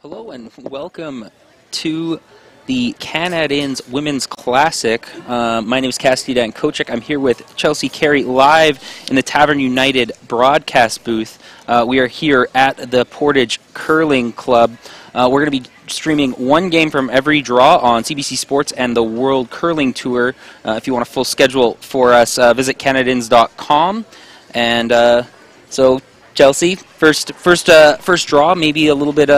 Hello and welcome to the Canad Women's Classic. My name is Cassidy Dankochik. I'm here with Chelsea Carey live in the Tavern United broadcast booth. We are here at the Portage Curling Club. We're going to be streaming one game from every draw on CBC Sports and the World Curling Tour. If you want a full schedule for us, visit canadins.com. And so, Chelsea, first draw, maybe a little bit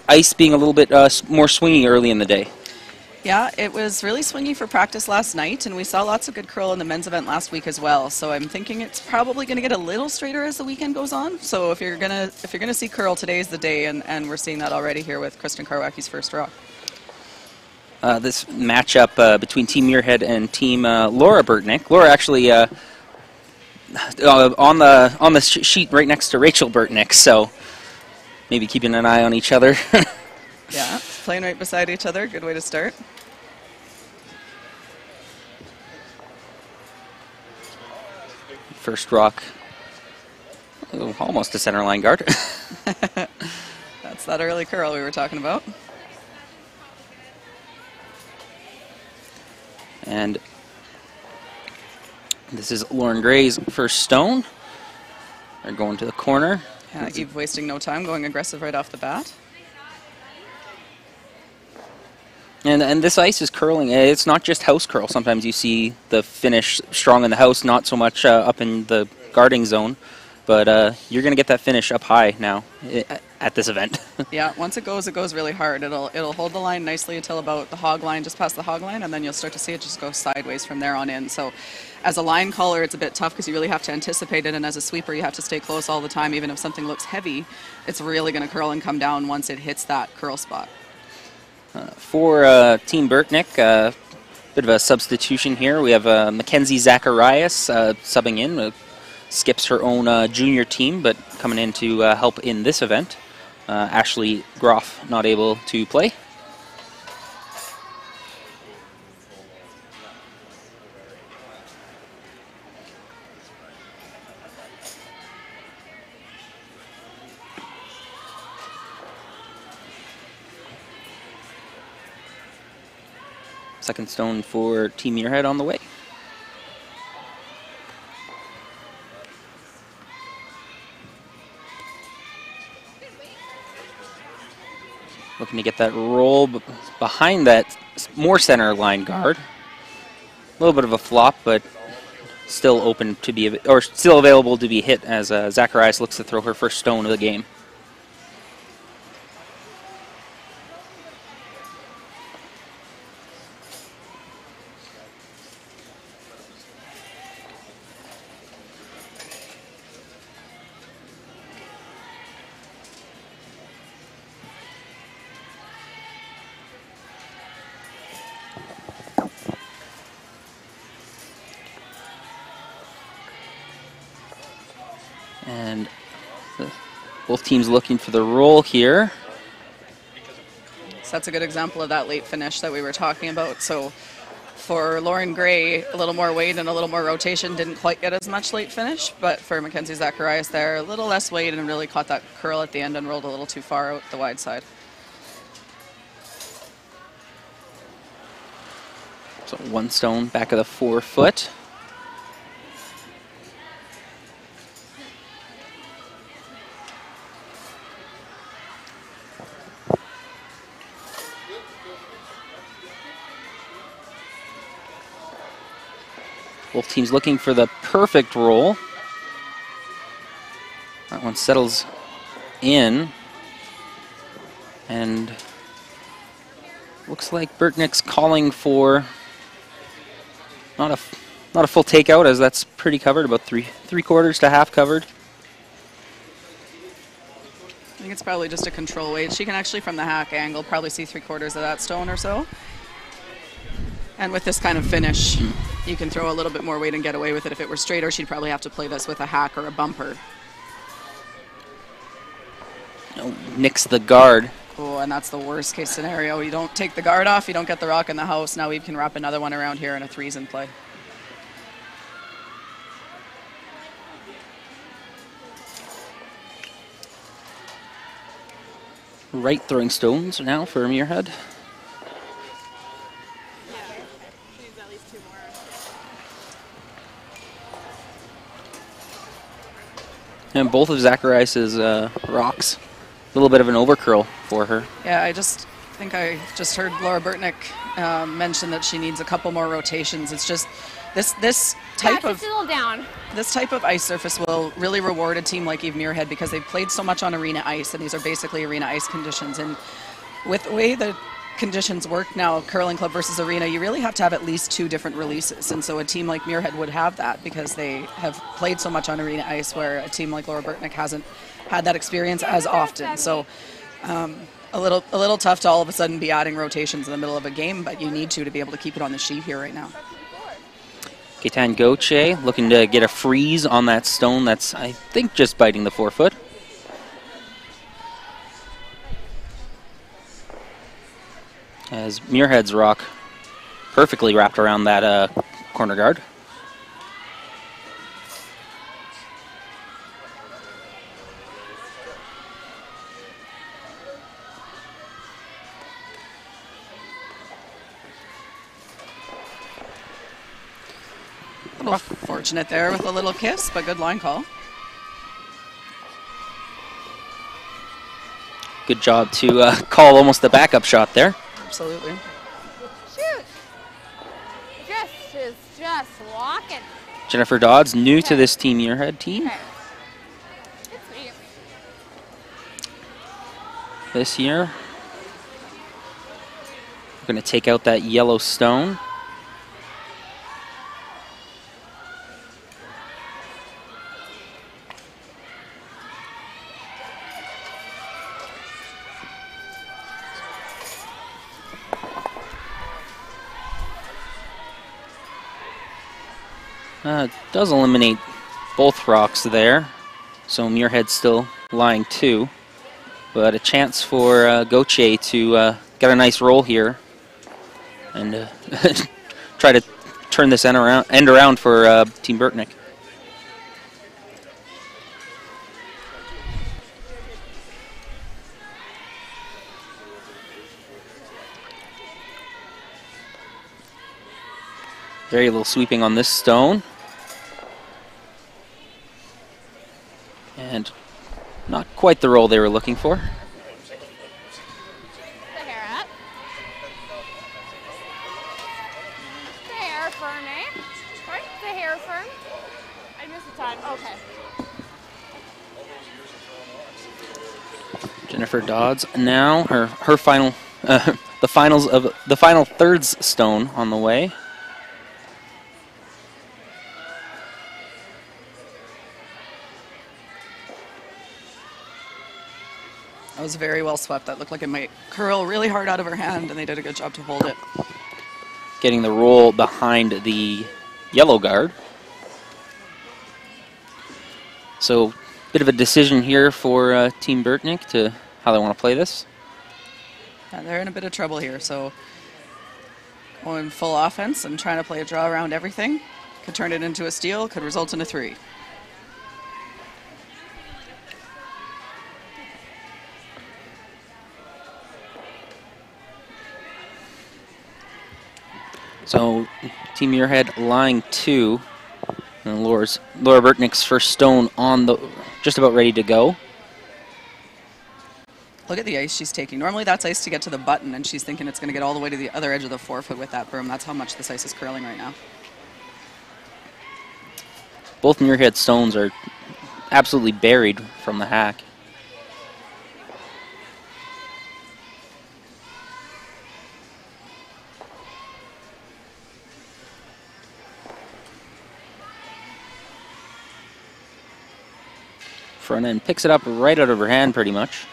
ice being a little bit more swingy early in the day. Yeah, it was really swingy for practice last night, and we saw lots of good curl in the men's event last week as well. So I'm thinking it's probably going to get a little straighter as the weekend goes on. So if you're gonna see curl, today's the day, and we're seeing that already here with Kristen Karwacki's first draw. This matchup between Team Muirhead and Team Laura Burtneck. Laura actually on the sheet right next to Rachel Burtneck, so maybe keeping an eye on each other. Yeah, playing right beside each other. Good way to start. First rock. Oh, almost a center line guard. That's that early curl we were talking about. And this is Lauren Gray's first stone. They're going to the corner. Yeah, Eve wasting no time, going aggressive right off the bat. And this ice is curling. It's not just house curl. Sometimes you see the finish strong in the house, not so much up in the guarding zone. But you're going to get that finish up high now at this event. Yeah, once it goes really hard. It'll hold the line nicely until about the hog line, just past the hog line, and then you'll start to see it just go sideways from there on in. So as a line caller, it's a bit tough because you really have to anticipate it, and as a sweeper, you have to stay close all the time. Even if something looks heavy, it's really going to curl and come down once it hits that curl spot. For Team Burtneck, bit of a substitution here. We have Mackenzie Zacharias subbing in. Skips her own junior team, but coming in to help in this event. Ashley Groff not able to play. Second stone for Team Muirhead on the way. Looking to get that roll behind that more center line guard. A little bit of a flop, but still open to be, or still available to be hit as Zacharias looks to throw her first stone of the game. And both teams looking for the roll here. So that's a good example of that late finish that we were talking about. So for Lauren Gray, a little more weight and a little more rotation, didn't quite get as much late finish. But for Mackenzie Zacharias there, a little less weight and really caught that curl at the end and rolled a little too far out the wide side. So one stone back of the 4 foot. Both teams looking for the perfect roll. That one settles in. And looks like Burtneck's calling for not a full takeout, as that's pretty covered, about three quarters to half covered. I think it's probably just a control weight. She can actually, from the hack angle, probably see 3/4 of that stone or so. And with this kind of finish, you can throw a little bit more weight and get away with it. If it were straighter, she'd probably have to play this with a hack or a bumper. Oh, nicks the guard. Oh, and that's the worst case scenario. You don't take the guard off, you don't get the rock in the house. Now we can wrap another one around here and a three's in play. Right throwing stones now for Muirhead. And both of Zacharias' rocks, a little bit of an overcurl for her. Yeah, I think I just heard Laura Burtneck mention that she needs a couple more rotations. It's just this type of ice surface will really reward a team like Eve Muirhead because they've played so much on arena ice, and these are basically arena ice conditions. And with the way the conditions work now, curling club versus arena, you really have to have at least 2 different releases. And so a team like Muirhead would have that because they have played so much on arena ice, where a team like Laura Burtneck hasn't had that experience as often. So a little tough to all of a sudden be adding rotations in the middle of a game, but you need to be able to keep it on the sheet here right now. Gaetan Gauthier looking to get a freeze on that stone that's, I think, just biting the forefoot. As Muirhead's rock perfectly wrapped around that corner guard. A little fortunate there with a little kiss, but good line call. Good job to call almost the backup shot there. Absolutely. Shoot! Just walking. Jennifer Dodds, new to this Team Muirhead team. Okay. It's me. This year. We're going to take out that yellow stone. Does eliminate both rocks there, so Muirhead's still lying 2, but a chance for Gauthier to get a nice roll here and try to turn this end around for Team Burtneck. Very little sweeping on this stone. And not quite the roll they were looking for. The hair up. The hair firm, eh? Right? The hair firm. I missed the time. Okay. Jennifer Dodds now her final the final thirds stone on the way. That was very well swept. That looked like it might curl really hard out of her hand, and they did a good job to hold it. Getting the roll behind the yellow guard. So, bit of a decision here for Team Burtneck to how they want to play this. Yeah, they're in a bit of trouble here, so going full offense and trying to play a draw around everything. Could turn it into a steal, could result in a 3. So, Team Muirhead lying 2, and Laura Burtneck's first stone on the just about ready to go. Look at the ice she's taking. Normally that's ice to get to the button, and she's thinking it's going to get all the way to the other edge of the forefoot with that broom. That's how much this ice is curling right now. Both Muirhead stones are absolutely buried from the hack. Front end picks it up right out of her hand pretty much.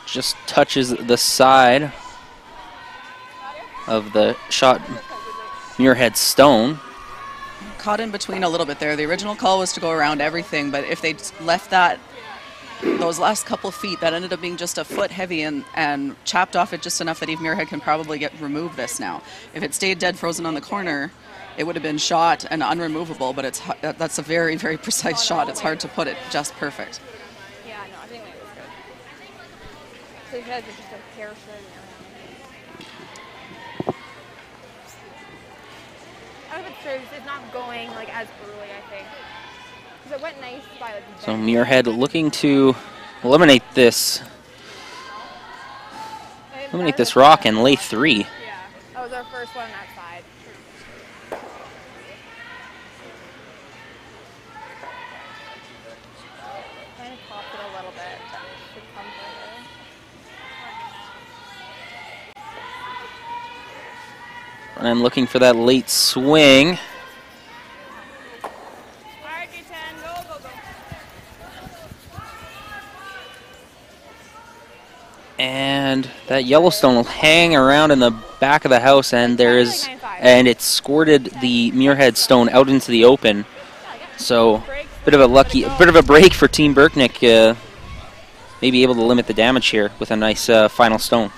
Just touches the side of the shot Muirhead stone. Caught in between a little bit there. The original call was to go around everything, but if they left that those last couple feet, that ended up being just a foot heavy and chapped off it just enough that Eve Muirhead can probably remove this now. If it stayed dead frozen on the corner, it would have been shot and unremovable, but that's a very, very precise shot. It's hard to put it just perfect. Yeah, no, I think it was good. So you guys are just a hair shirt. I hope it's not going like as early, I think. Because it went nice by like the So Muirhead looking to eliminate this rock and lay 3. Yeah, that was our first one on that side. Kind of popped it a little bit. Should come further. And I'm looking for that late swing. Alright, D10, go. And that Yellowstone will hang around in the back of the house, and it squirted the Muirhead stone out into the open. So bit of a break for Team Burtneck. Maybe able to limit the damage here with a nice final stone.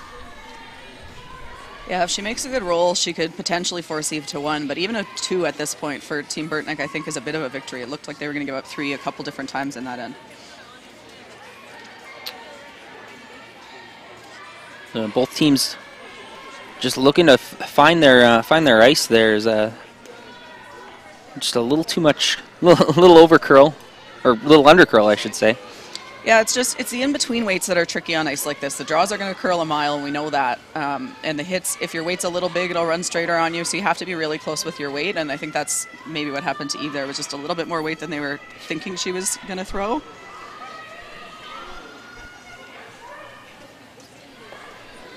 Yeah, if she makes a good roll, she could potentially force Eve to 1, but even a 2 at this point for Team Burtneck, I think, is a bit of a victory. It looked like they were going to give up 3 a couple different times in that end. Both teams just looking to find their ice. There's just a little too much, little over curl, or little under curl, I should say. Yeah, it's the in-between weights that are tricky on ice like this. The draws are going to curl a mile, and we know that. And the hits, if your weight's a little big, it'll run straighter on you, so you have to be really close with your weight, and I think that's maybe what happened to Eve there, was just a little bit more weight than they were thinking she was going to throw.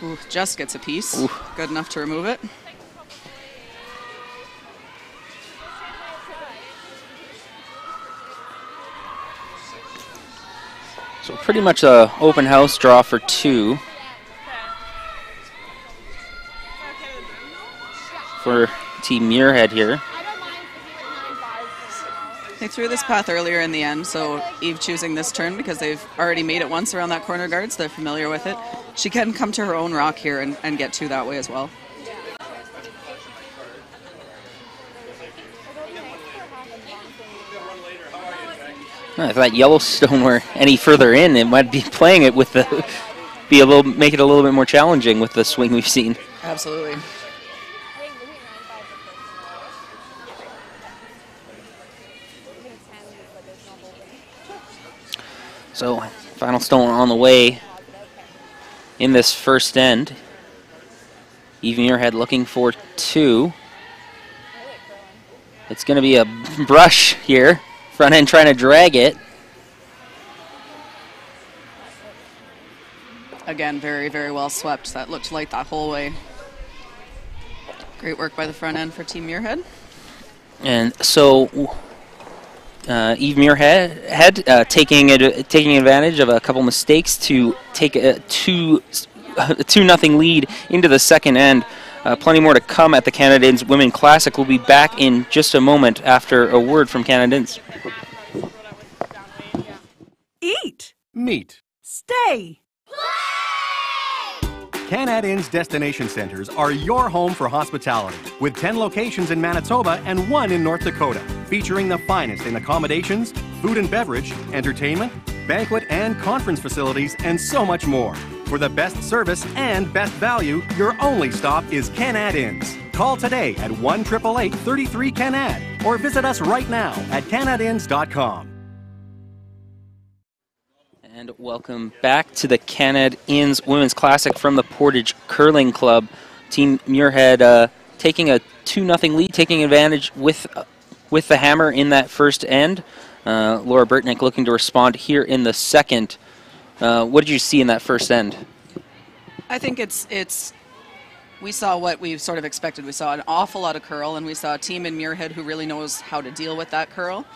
Ooh, just gets a piece. Ooh. Good enough to remove it. So pretty much a open house draw for 2 for Team Muirhead here. They threw this path earlier in the end, so Eve choosing this turn because they've already made it once around that corner guard, so they're familiar with it. She can come to her own rock here and get 2 that way as well. If that Yellowstone were any further in, it might be playing it with make it a little bit more challenging with the swing we've seen. Absolutely. So final stone on the way in this first end. Eve Muirhead looking for 2. It's going to be a brush here. Front end trying to drag it. Again, very, very well swept. That looked light that whole way. Great work by the front end for Team Muirhead. And so Eve Muirhead taking advantage of a couple mistakes to take a 2-0 lead into the second end. Plenty more to come at the Canadians Women Classic. We'll be back in just a moment after a word from Canadians. Eat. Meet. Stay. Canad Inn's destination centers are your home for hospitality, with 10 locations in Manitoba and 1 in North Dakota, featuring the finest in accommodations, food and beverage, entertainment, banquet and conference facilities, and so much more. For the best service and best value, your only stop is Canad Inns. Call today at 1-888-33-CANAD or visit us right now at canadinns.com. And welcome back to the Canad Inns Women's Classic from the Portage Curling Club. Team Muirhead taking a 2-0 lead, taking advantage with the hammer in that first end. Laura Burtneck looking to respond here in the second. What did you see in that first end? I think we saw what we sort of expected. We saw an awful lot of curl, and we saw a team in Muirhead who really knows how to deal with that curl.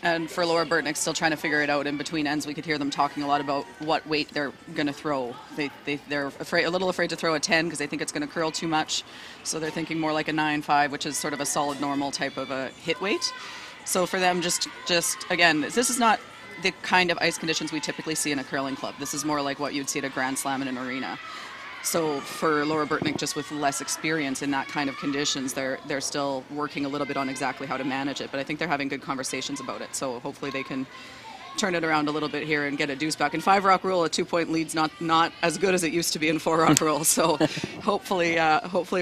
And for Laura Burtneck, still trying to figure it out in between ends, we could hear them talking a lot about what weight they're going to throw. They're a little afraid to throw a 10 because they think it's going to curl too much. So they're thinking more like a 9-5, which is sort of a solid normal type of a hit weight. So for them, just again, this is not the kind of ice conditions we typically see in a curling club. This is more like what you'd see at a Grand Slam in an arena. So for Laura Burtneck, just with less experience in that kind of conditions, they're still working a little bit on exactly how to manage it. But I think they're having good conversations about it. So hopefully they can turn it around a little bit here and get a deuce back. In 5-rock rule, a 2-point lead's not as good as it used to be in 4-rock rule. So hopefully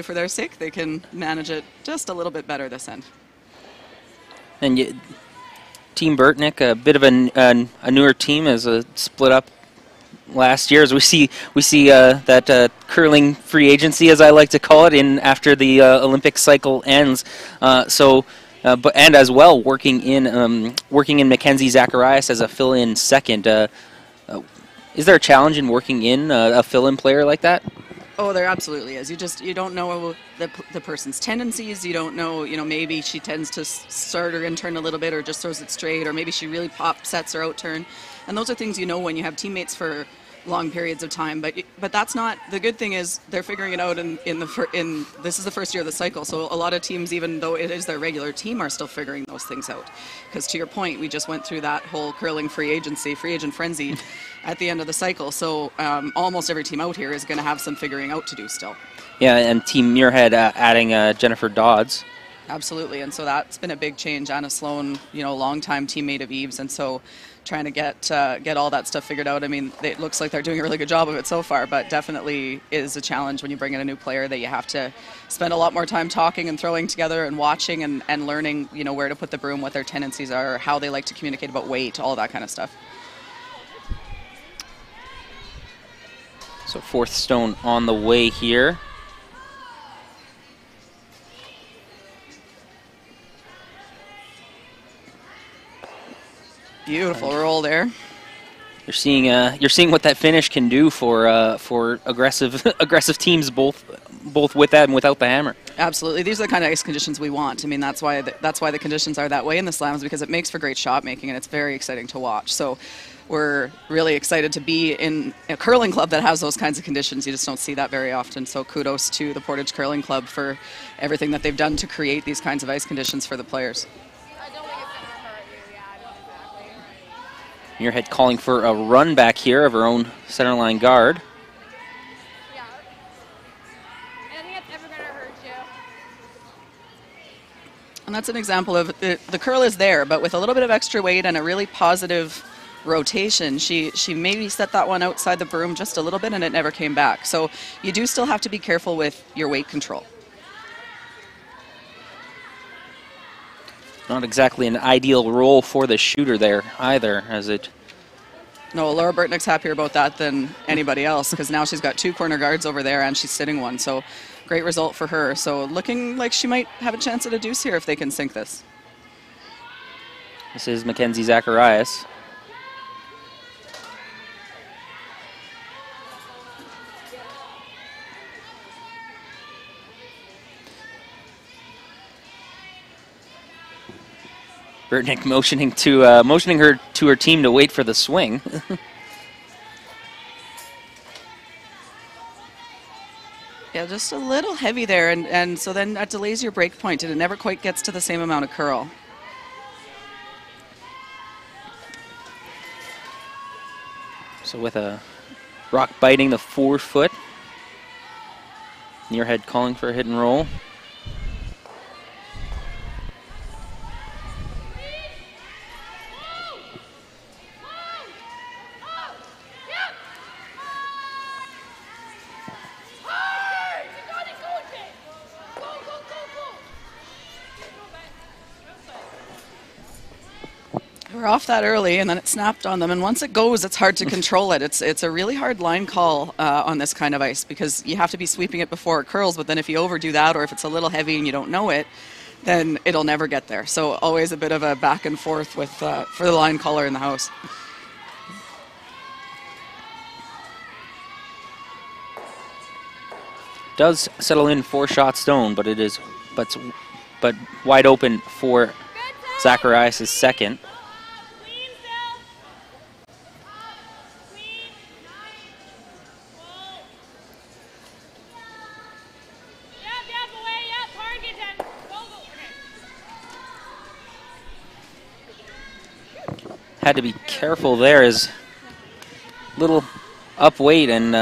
for their sake, they can manage it just a little bit better this end. And Team Burtneck, a bit of a newer team, as a split up last year. As we see that curling free agency, as I like to call it, in after the Olympic cycle ends. But as well working in Mackenzie Zacharias as a fill-in second. Is there a challenge in working in a fill-in player like that? Oh, there absolutely is. You don't know the person's tendencies. You don't know, maybe she tends to start her in turn a little bit or just throws it straight, or maybe she really pop sets her out turn. And those are things when you have teammates for long periods of time. But that's not, the good thing is they're figuring it out in this is the first year of the cycle. So a lot of teams, even though it is their regular team, are still figuring those things out. Because to your point, we just went through that whole curling free agent frenzy at the end of the cycle. So almost every team out here is going to have some figuring out to do still. Yeah, and Team Muirhead adding Jennifer Dodds. Absolutely, and so that's been a big change. Anna Sloan, longtime teammate of Eve's, and so trying to get all that stuff figured out. I mean, it looks like they're doing a really good job of it so far, but definitely is a challenge when you bring in a new player that you have to spend a lot more time talking and throwing together and watching and learning, where to put the broom, what their tendencies are, how they like to communicate about weight, all that kind of stuff. So fourth stone on the way here. Beautiful roll there. You're seeing what that finish can do for aggressive teams, both with that and without the hammer. Absolutely, these are the kind of ice conditions we want. I mean, that's why the conditions are that way in the slams, because it makes for great shot making and it's very exciting to watch. So we're really excited to be in a curling club that has those kinds of conditions. You just don't see that very often. So kudos to the Portage Curling Club for everything that they've done to create these kinds of ice conditions for the players. Muirhead calling for a run back here of her own centerline guard. Yeah. I don't think it's ever going to hurt you. And that's an example of the curl is there, but with a little bit of extra weight and a really positive rotation, she maybe set that one outside the broom just a little bit and it never came back. So you do still have to be careful with your weight control. Not exactly an ideal role for the shooter there either, as it... No, Laura Burtneck's happier about that than anybody else, because now she's got 2 corner guards over there and she's sitting one. So great result for her. So looking like she might have a chance at a deuce here if they can sink this. This is Mackenzie Zacharias. Burtneck motioning her to her team to wait for the swing. Yeah, just a little heavy there, and so then that delays your break point, and it never quite gets to the same amount of curl. So with a rock biting the 4-foot, Muirhead calling for a hit and roll. We're off that early, and then it snapped on them. And once it goes, it's hard to control it. It's a really hard line call on this kind of ice, because you have to be sweeping it before it curls. But then if you overdo that, or if it's a little heavy and you don't know it, then it'll never get there. So always a bit of a back and forth with for the line caller in the house. Does settle in 4-shot stone, but it is but wide open for Zacharias' second. had to be careful there, as little up weight and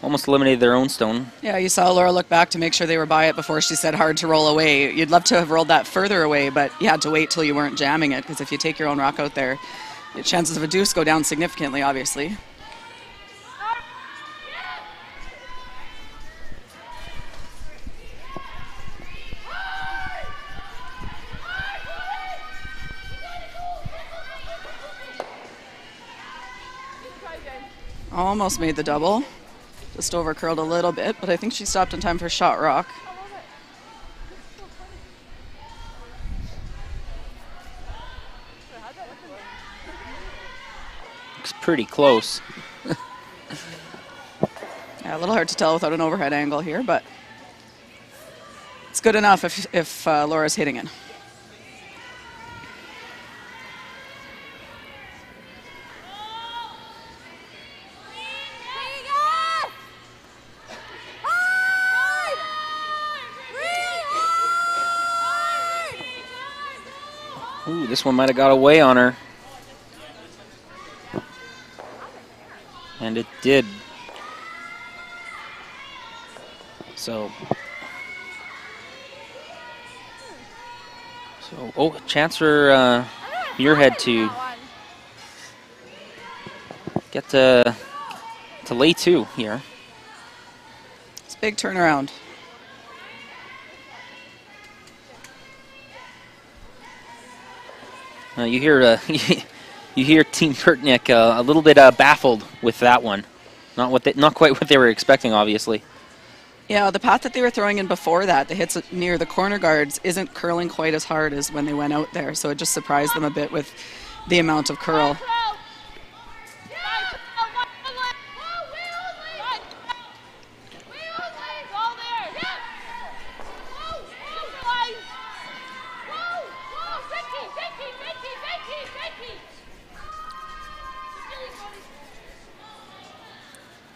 almost eliminated their own stone. Yeah, you saw Laura look back to make sure they were by it before she said hard to roll away. You'd love to have rolled that further away, but you had to wait till you weren't jamming it, because if you take your own rock out there, the chances of a deuce go down significantly, obviously. Almost made the double. Just over curled a little bit, but I think she stopped in time for shot rock. Looks pretty close. Yeah, a little hard to tell without an overhead angle here, but it's good enough if Laura's hitting it. Ooh, this one might have got away on her. And it did. So, chance for Muirhead to get to lay two here. It's a big turnaround. You hear you hear Team Burtneck a little bit baffled with that one. Not quite what they were expecting, obviously. Yeah, the path that they were throwing in before that, the hits near the corner guards, isn't curling quite as hard as when they went out there. So it just surprised them a bit with the amount of curl.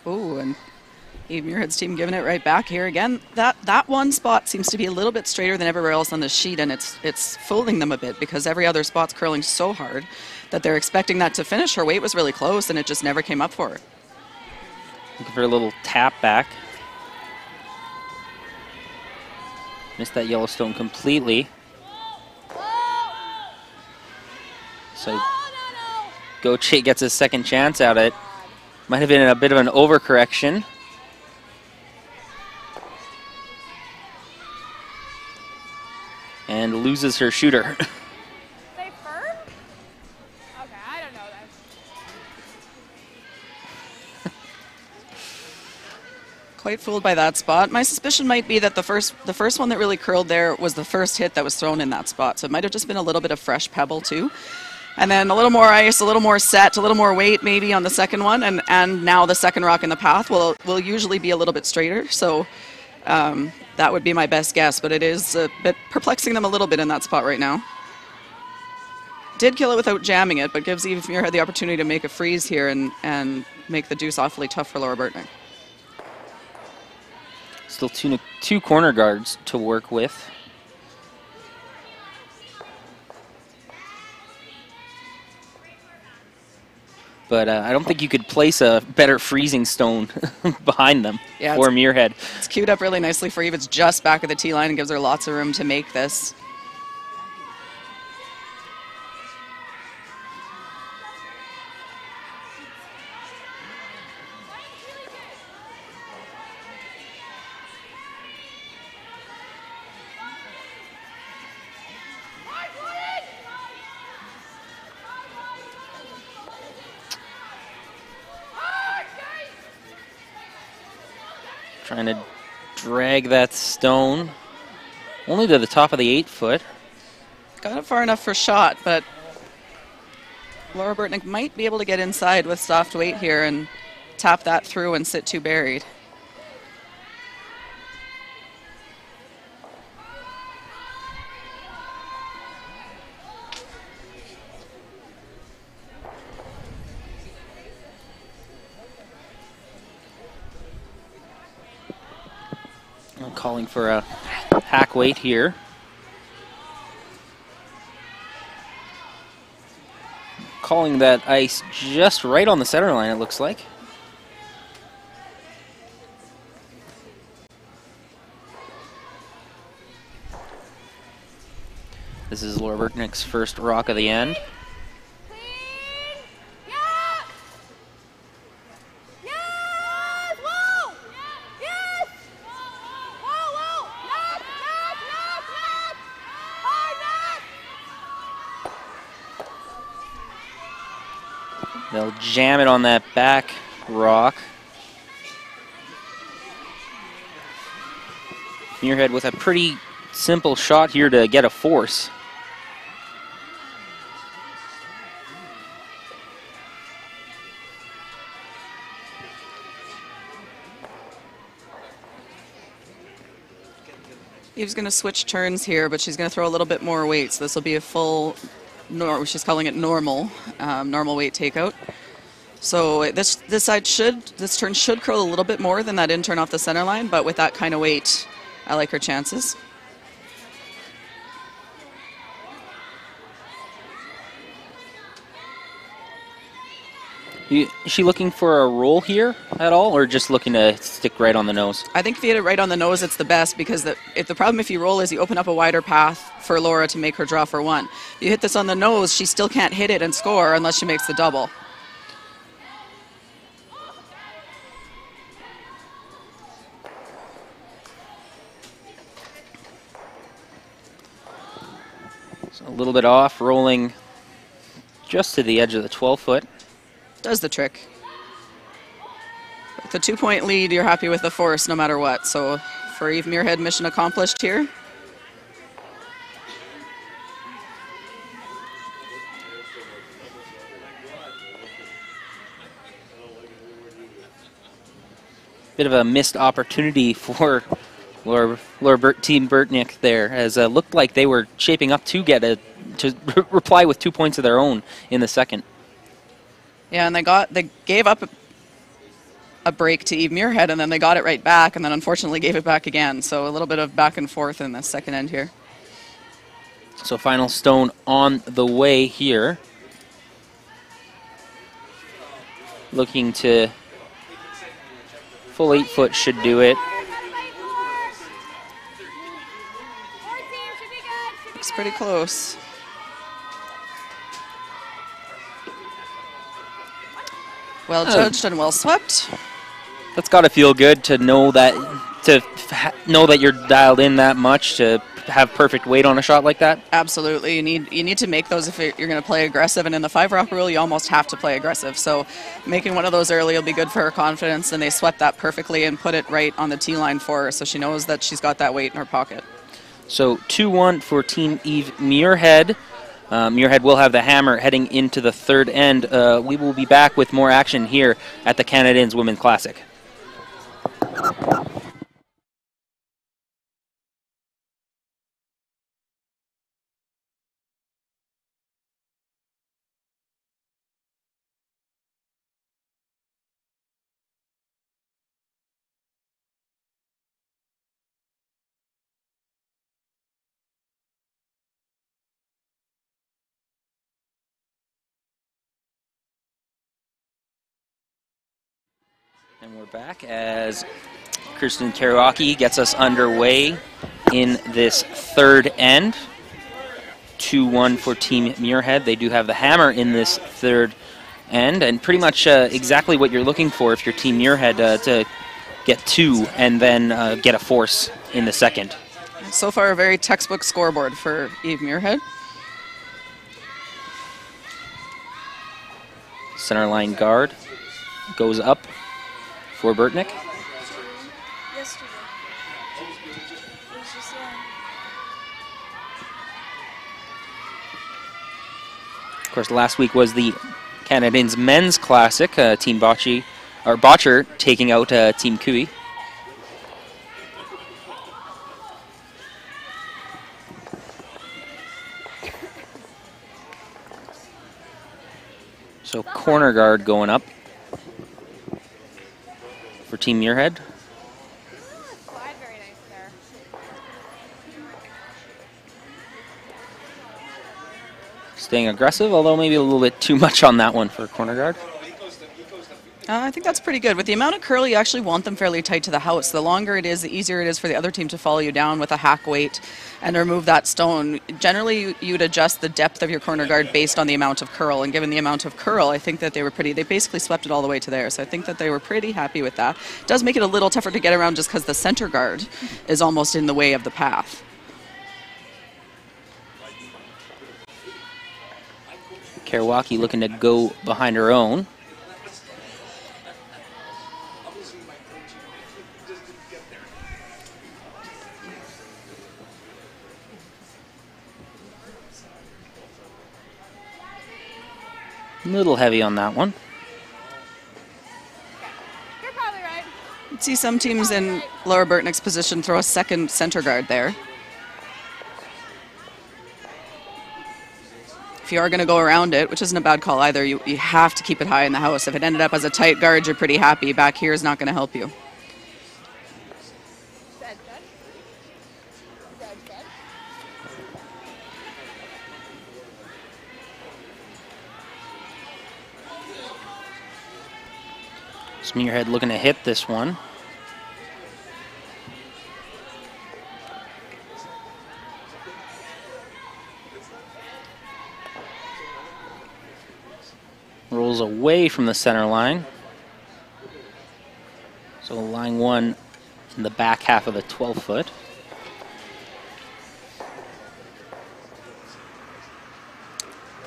Ooh, and Muirhead's team giving it right back here again. That one spot seems to be a little bit straighter than everywhere else on the sheet, and it's fooling them a bit because every other spot's curling so hard that they're expecting that to finish. Her weight was really close, and it just never came up for her. Looking for a little tap back. Missed that Yellowstone completely. So Gauthier gets a second chance at it. Might have been a bit of an overcorrection. And loses her shooter. Stay firm? Okay, I don't know that. Quite fooled by that spot. My suspicion might be that the first one that really curled there was the first hit that was thrown in that spot. So it might have just been a little bit of fresh pebble too. And then a little more ice, a little more set, a little more weight maybe on the second one, and now the second rock in the path will usually be a little bit straighter. So that would be my best guess, but it is a bit perplexing them a little bit in that spot right now. Did kill it without jamming it, but gives Eve Muirhead the opportunity to make a freeze here and make the deuce awfully tough for Laura Burtneck. Still two corner guards to work with. But I don't think you could place a better freezing stone behind them for Muirhead. It's queued up really nicely for Eve. It's just back of the tee line and gives her lots of room to make this. Trying to drag that stone only to the top of the 8 foot. Got it far enough for shot, but Laura Burtneck might be able to get inside with soft weight here and tap that through and sit two buried. Calling for a hack weight here. calling that ice just right on the center line, it looks like. This is Laura Burtneck's first rock of the end. Clean. Yeah. Yes. Whoa. Yes. Whoa, whoa. Net, net, net, net. High net. They'll jam it on that back rock. Muirhead with a pretty simple shot here to get a force. Eve's going to switch turns here, but she's going to throw a little bit more weight. So this will be a full, she's calling it normal, normal weight takeout. So this turn should curl a little bit more than that in turn off the center line, but with that kind of weight, I like her chances. Is she looking for a roll here at all, or just looking to stick right on the nose? I think if you hit it right on the nose, it's the best, because the problem if you roll is you open up a wider path for Laura to make her draw for one. If you hit this on the nose, she still can't hit it and score unless she makes the double. So a little bit off, rolling just to the edge of the 12-foot. Does the trick. With the 2-point lead, you're happy with the force no matter what. So for Eve Muirhead, mission accomplished here. Bit of a missed opportunity for Team Burtneck there, as it looked like they were shaping up to get to reply with 2 points of their own in the second. Yeah, and they gave up a break to Eve Muirhead, and then they got it right back, and then unfortunately gave it back again. So a little bit of back and forth in the second end here. So final stone on the way here. Looking to full 8-foot should do it. Looks pretty close. Well judged and well swept. That's got to feel good to know that you're dialed in that much to have perfect weight on a shot like that. Absolutely, you need to make those if you're going to play aggressive, and in the 5-rock rule, you almost have to play aggressive. So making one of those early will be good for her confidence, and they swept that perfectly and put it right on the tee line for her, so she knows that she's got that weight in her pocket. So 2-1 for Team Eve Muirhead. Muirhead will have the hammer heading into the third end. We will be back with more action here at the Canad Women's Classic. And we're back as Kirsten Kariwaki gets us underway in this third end. 2-1 for Team Muirhead. They do have the hammer in this third end, and pretty much exactly what you're looking for if you're Team Muirhead, to get 2 and then get a force in the second. So far, a very textbook scoreboard for Eve Muirhead. Center line guard goes up for Burtneck. Yesterday. It was just, Of course, last week was the Canadians Men's Classic. Team Botcher taking out Team Cooey. So corner guard going up for Team Muirhead. Slide very nice there. staying aggressive, although maybe a little bit too much on that one for a corner guard. I think that's pretty good. With the amount of curl, you actually want them fairly tight to the house. The longer it is, the easier it is for the other team to follow you down with a hack weight and remove that stone. Generally, you'd adjust the depth of your corner guard based on the amount of curl. And given the amount of curl, I think that they basically swept it all the way to there. So I think that they were pretty happy with that. It does make it a little tougher to get around just because the center guard is almost in the way of the path. Karawaki looking to go behind her own. A little heavy on that one. You're probably right. You'd see some teams in Lower Burtneck's position throw a second center guard there. If you are going to go around it, which isn't a bad call either, you have to keep it high in the house. If it ended up as a tight guard, you're pretty happy. Back here is not going to help you. Dead, dead. Dead, dead. Muirhead looking to hit this one. Rolls away from the center line. So line one in the back half of the 12-foot.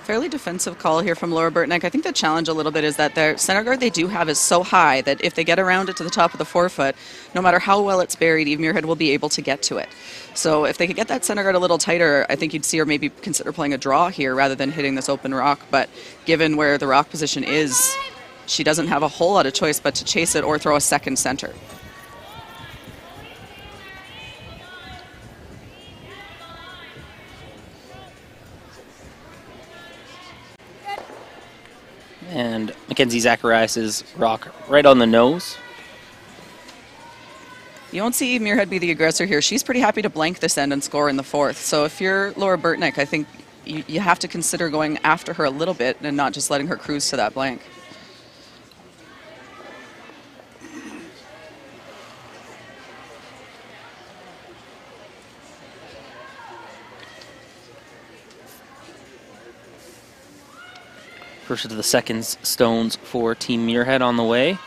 Fairly defensive call here from Lower Burtneck. I think the challenge a little bit is that their center guard they do have is so high that if they get around it to the top of the 4-foot, no matter how well it's buried, Eve Muirhead will be able to get to it. So if they could get that center guard a little tighter, I think you'd see her maybe consider playing a draw here rather than hitting this open rock. But given where the rock position is, she doesn't have a whole lot of choice but to chase it or throw a second center. And Mackenzie Zacharias' rock right on the nose. You won't see Eve Muirhead be the aggressor here. She's pretty happy to blank this end and score in the 4th. So if you're Lower Burtneck, I think you have to consider going after her a little bit and not just letting her cruise to that blank. First of the second stones for Team Muirhead on the way.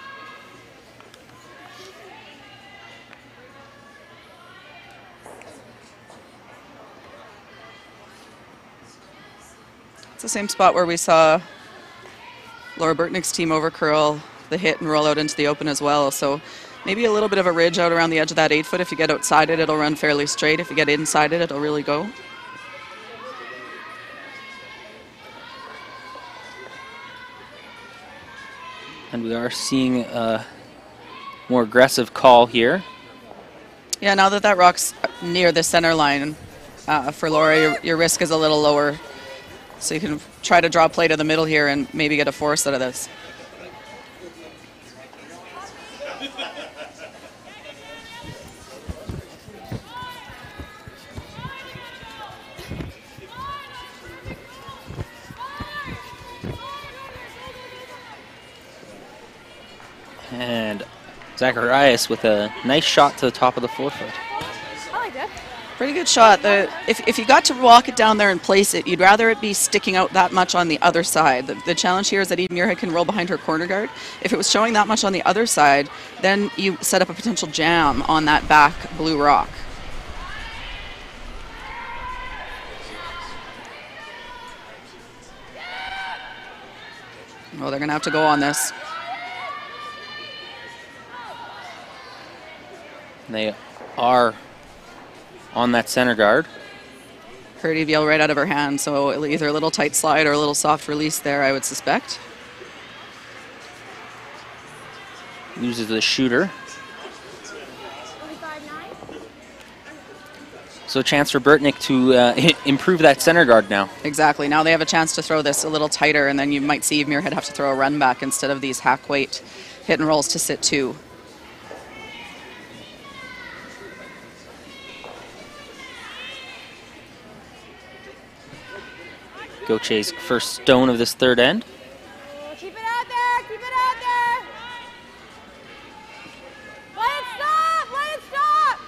It's the same spot where we saw Lower Burtneck's team over curl the hit and roll out into the open as well. So maybe a little bit of a ridge out around the edge of that 8-foot. If you get outside it, it'll run fairly straight. If you get inside it, it'll really go. And we are seeing a more aggressive call here. Yeah, now that that rock's near the center line, for Laura, your risk is a little lower. So you can try to draw play to the middle here and maybe get a force out of this. And Zacharias with a nice shot to the top of the 4-foot. I like that. Pretty good shot. If you got to walk it down there and place it, you'd rather it be sticking out that much on the other side. The challenge here is that Eve Muirhead can roll behind her corner guard. If it was showing that much on the other side, then you set up a potential jam on that back blue rock. Oh, they're going to have to go on this. They are on that center guard. Heard Eve yell right out of her hand, so either a little tight slide or a little soft release there, I would suspect. Uses the shooter. 45-9. So a chance for Burtneck to improve that center guard now. Exactly. Now they have a chance to throw this a little tighter, and then you might see Eve Muirhead have to throw a run back instead of these hack weight hit and rolls to sit 2. Gaucher's first stone of this third end. Keep it out there. Keep it out there. Let it stop. Let it stop.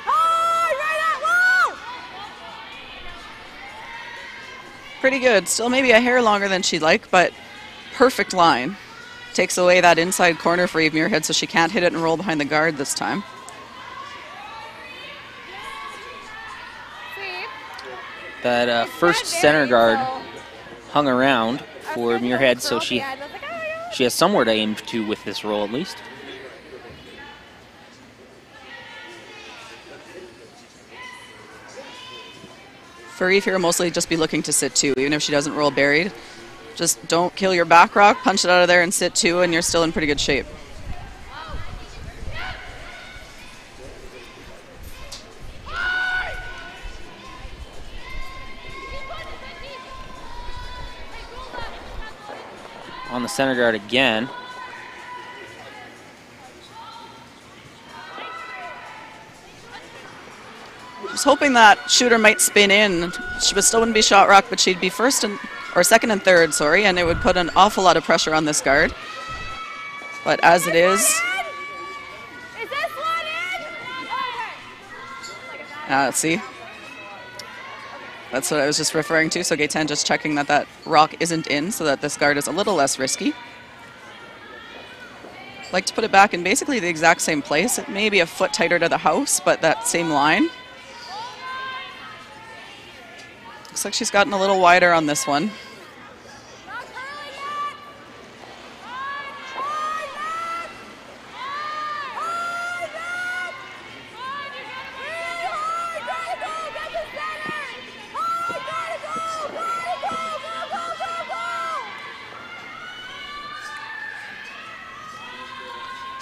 Hard, right at whoa. Pretty good. Still maybe a hair longer than she'd like, but perfect line. Takes away that inside corner for Eve Muirhead, so she can't hit it and roll behind the guard this time. That first center guard hung around for Muirhead, so she has somewhere to aim to with this roll at least. For Eve here, mostly just be looking to sit two, even if she doesn't roll buried. Just don't kill your back rock, punch it out of there and sit two, and you're still in pretty good shape. On the center guard again. Just hoping that shooter might spin in. She still wouldn't be shot rock, but she'd be first and or second and third, sorry, and it would put an awful lot of pressure on this guard. But as it is, Is this one in? Okay. see, that's what I was just referring to. So Gaetan just checking that that rock isn't in, so that this guard is a little less risky. Like to put it back in basically the exact same place. It may be a foot tighter to the house, but that same line. Looks like she's gotten a little wider on this one.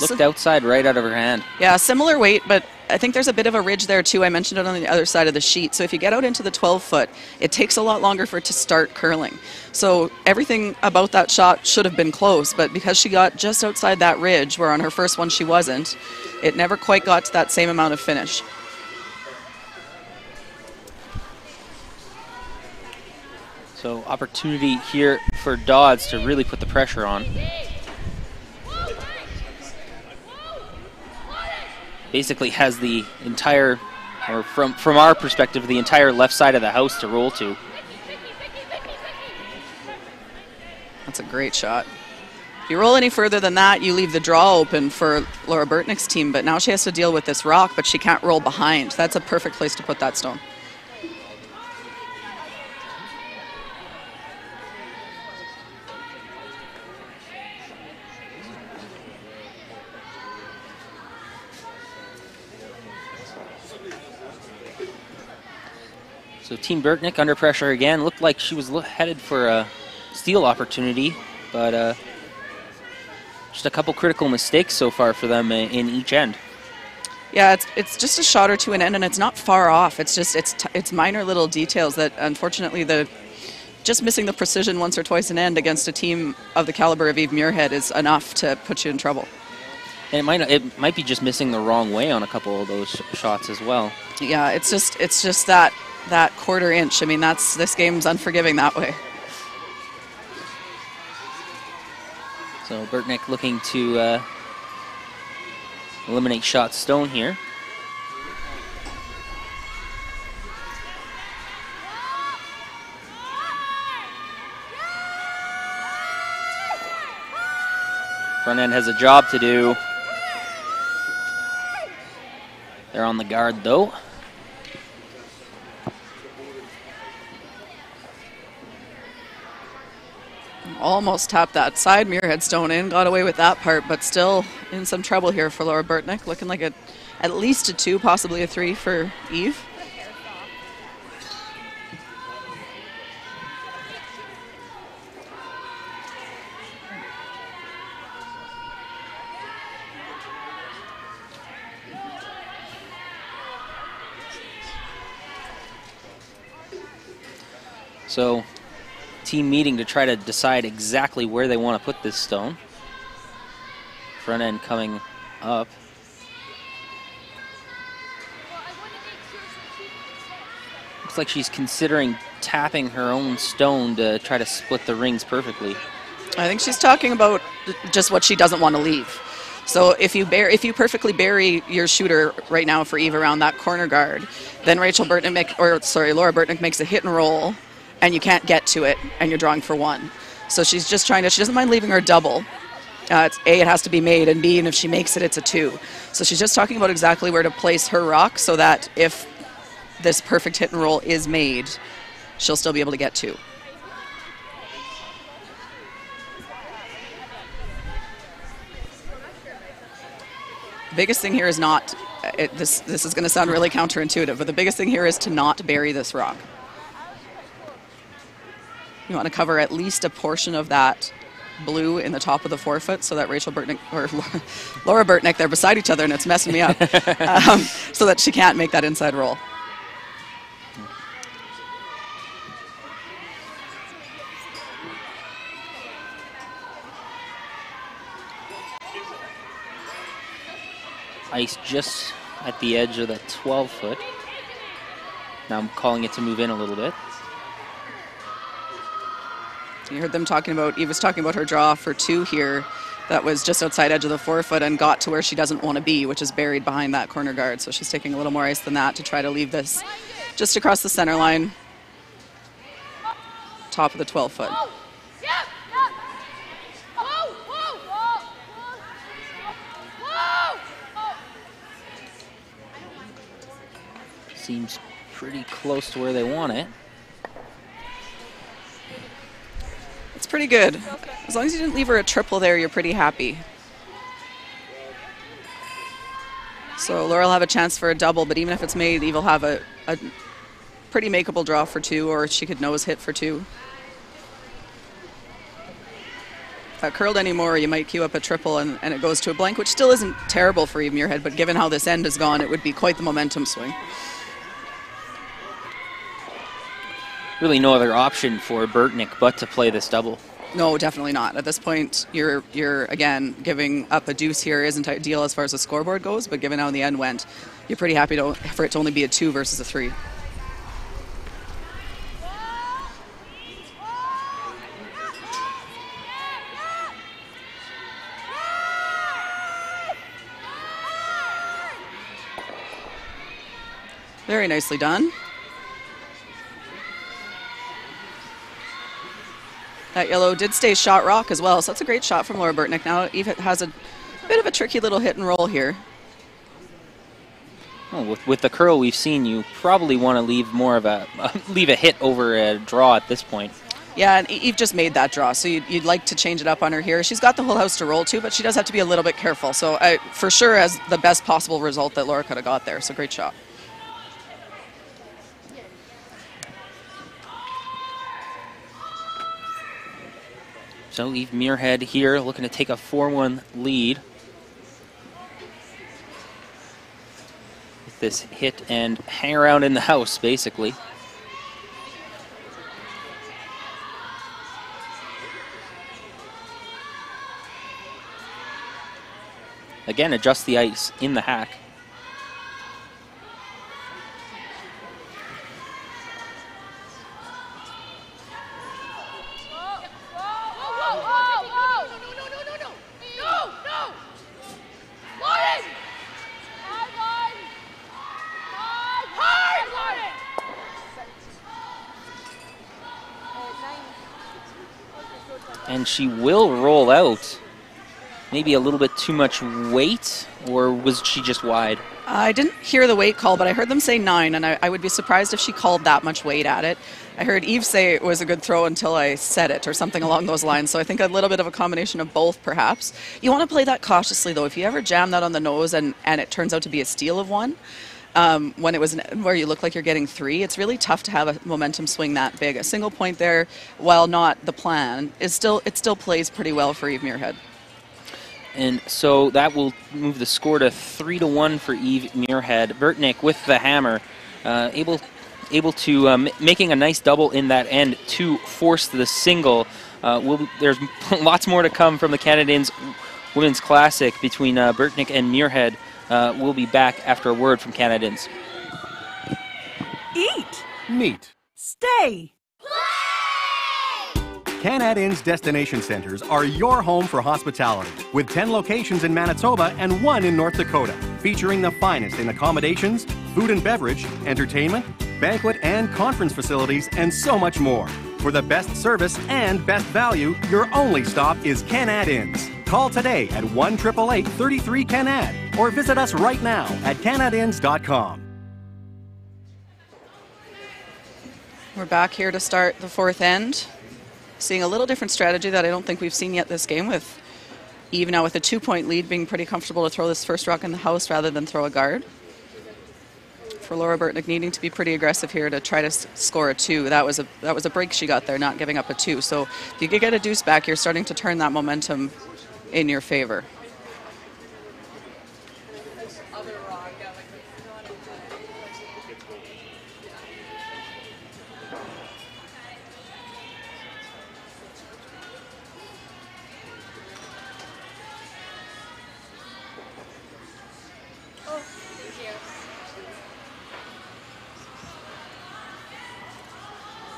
Looked outside right out of her hand. Yeah, similar weight, but I think there's a bit of a ridge there too. I mentioned it on the other side of the sheet. So if you get out into the 12-foot, it takes a lot longer for it to start curling. So everything about that shot should have been close, but because she got just outside that ridge, where on her first one she wasn't, it never quite got to that same amount of finish. So opportunity here for Dodds to really put the pressure on. Basically has the entire, or from our perspective, the entire left side of the house to roll to. That's a great shot. If you roll any further than that, you leave the draw open for Laura Burtneck's team, but now she has to deal with this rock, but she can't roll behind. That's a perfect place to put that stone. So Team Burtneck under pressure again. Looked like she was headed for a steal opportunity, but just a couple critical mistakes so far for them in each end. Yeah, it's just a shot or two an end, and it's not far off. It's just it's minor little details that unfortunately just missing the precision once or twice an end against a team of the caliber of Eve Muirhead is enough to put you in trouble. And it might be just missing the wrong way on a couple of those shots as well. Yeah, it's just that quarter inch. I mean, this game's unforgiving that way. So Burtneck looking to eliminate shot stone here. Front end has a job to do. They're on the guard though. Almost tapped that side Muirhead stone in, got away with that part, but still in some trouble here for Laura Burtneck. Looking like at least a 2, possibly a 3 for Eve. So team meeting to try to decide exactly where they want to put this stone. Front end coming up. Looks like she's considering tapping her own stone to try to split the rings perfectly. I think she's talking about just what she doesn't want to leave. So if you perfectly bury your shooter right now for Eve around that corner guard, then Laura Burtneck makes a hit and roll, and you can't get to it, and you're drawing for one. So she's just trying to. She doesn't mind leaving her double. It's A, it has to be made, and B, and if she makes it, it's a 2. So she's just talking about exactly where to place her rock so that if this perfect hit and roll is made, she'll still be able to get 2. The biggest thing here is not, this is going to sound really counterintuitive, but the biggest thing here is to not bury this rock. You want to cover at least a portion of that blue in the top of the forefoot so that Laura Burtneck, they're beside each other and it's messing me up, so that she can't make that inside roll. Ice just at the edge of the 12-foot. Now I'm calling it to move in a little bit. You heard them talking about, Eve was talking about her draw for 2 here that was just outside edge of the forefoot and got to where she doesn't want to be, which is buried behind that corner guard. So she's taking a little more ice than that to try to leave this just across the center line, top of the 12-foot. Seems pretty close to where they want it. It's pretty good. As long as you didn't leave her a triple there, you're pretty happy. So Laura will have a chance for a double, but even if it's made, Eve will have a pretty makeable draw for 2, or she could nose hit for 2. If that curled anymore, you might queue up a triple and it goes to a blank, which still isn't terrible for Eve Muirhead, but given how this end has gone, it would be quite the momentum swing. Really no other option for Burtneck but to play this double. No, definitely not. At this point, you're again giving up a deuce here isn't ideal as far as the scoreboard goes, but given how the end went, you're pretty happy for it to only be a 2 versus a 3. Very nicely done. That yellow did stay shot rock as well, so that's a great shot from Laura Burtneck. Now Eve has a bit of a tricky little hit and roll here. Oh, with the curl we've seen, you probably want to leave more of a leave a hit over a draw at this point. Yeah, and Eve just made that draw, so you'd like to change it up on her here. She's got the whole house to roll to, but she does have to be a little bit careful. So for sure, as the best possible result that Laura could have got there. So great shot. So Eve Muirhead here looking to take a 4-1 lead with this hit and hang around in the house, basically. Again, adjust the ice in the hack. And she will roll out. Maybe a little bit too much weight, or was she just wide? I didn't hear the weight call, but I heard them say 9, and I would be surprised if she called that much weight at it. I heard Eve say it was a good throw until I said it, or something along those lines. So I think a little bit of a combination of both, perhaps. You want to play that cautiously, though. If you ever jam that on the nose and it turns out to be a steal of 1, when it was where you look like you're getting 3, it's really tough to have a momentum swing that big. A single point there, while not the plan, it still plays pretty well for Eve Muirhead. And so that will move the score to 3-1 for Eve Muirhead. Burtneck with the hammer, able to making a nice double in that end to force the single. There's lots more to come from the Canadians Women's Classic between Burtneck and Muirhead. We'll be back after a word from Canadians. Eat. Meet. Stay. Canad Inn's destination centers are your home for hospitality, with 10 locations in Manitoba and 1 in North Dakota, featuring the finest in accommodations, food and beverage, entertainment, banquet and conference facilities, and so much more. For the best service and best value, your only stop is Canad Inns. Call today at 1-888-33-CANAD or visit us right now at canadinns.com. We're back here to start the fourth end. Seeing a little different strategy that I don't think we've seen yet this game, with Eve now with a 2-point lead, being pretty comfortable to throw this first rock in the house rather than throw a guard. For Laura Burtneck needing to be pretty aggressive here to try to score a 2. That was a break she got there, not giving up a 2. So if you could get a deuce back, you're starting to turn that momentum in your favor.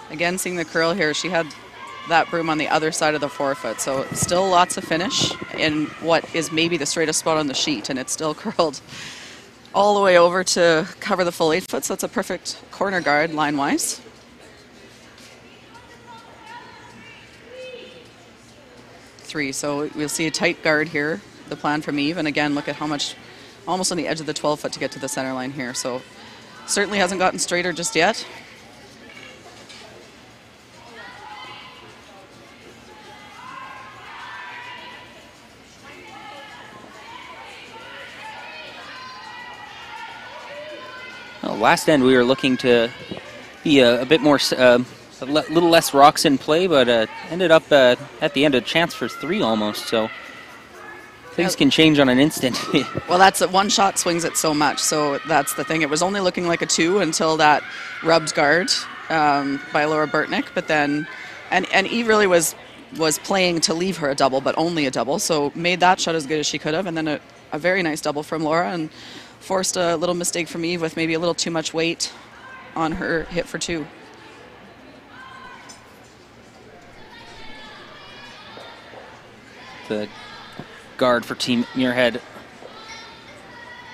Again, seeing the curl here, she had that broom on the other side of the forefoot, so still lots of finish in what is maybe the straightest spot on the sheet, and it's still curled all the way over to cover the full 8 foot, so it's a perfect corner guard line-wise. Three, so we'll see a tight guard here, the plan from Eve, and again, look at how much, almost on the edge of the 12 foot to get to the center line here, so certainly hasn't gotten straighter just yet. Last end we were looking to be a bit more, a little less rocks in play, but ended up at the end a chance for 3 almost, so things can change on an instant. Well, that's a one shot swings it so much, so that's the thing. It was only looking like a 2 until that rubbed guard by Laura Burtneck, but then, and Eve really was playing to leave her a double, but only a double, so made that shot as good as she could have, and then a very nice double from Laura, and forced a little mistake from Eve with maybe a little too much weight on her hit for 2. The guard for Team Muirhead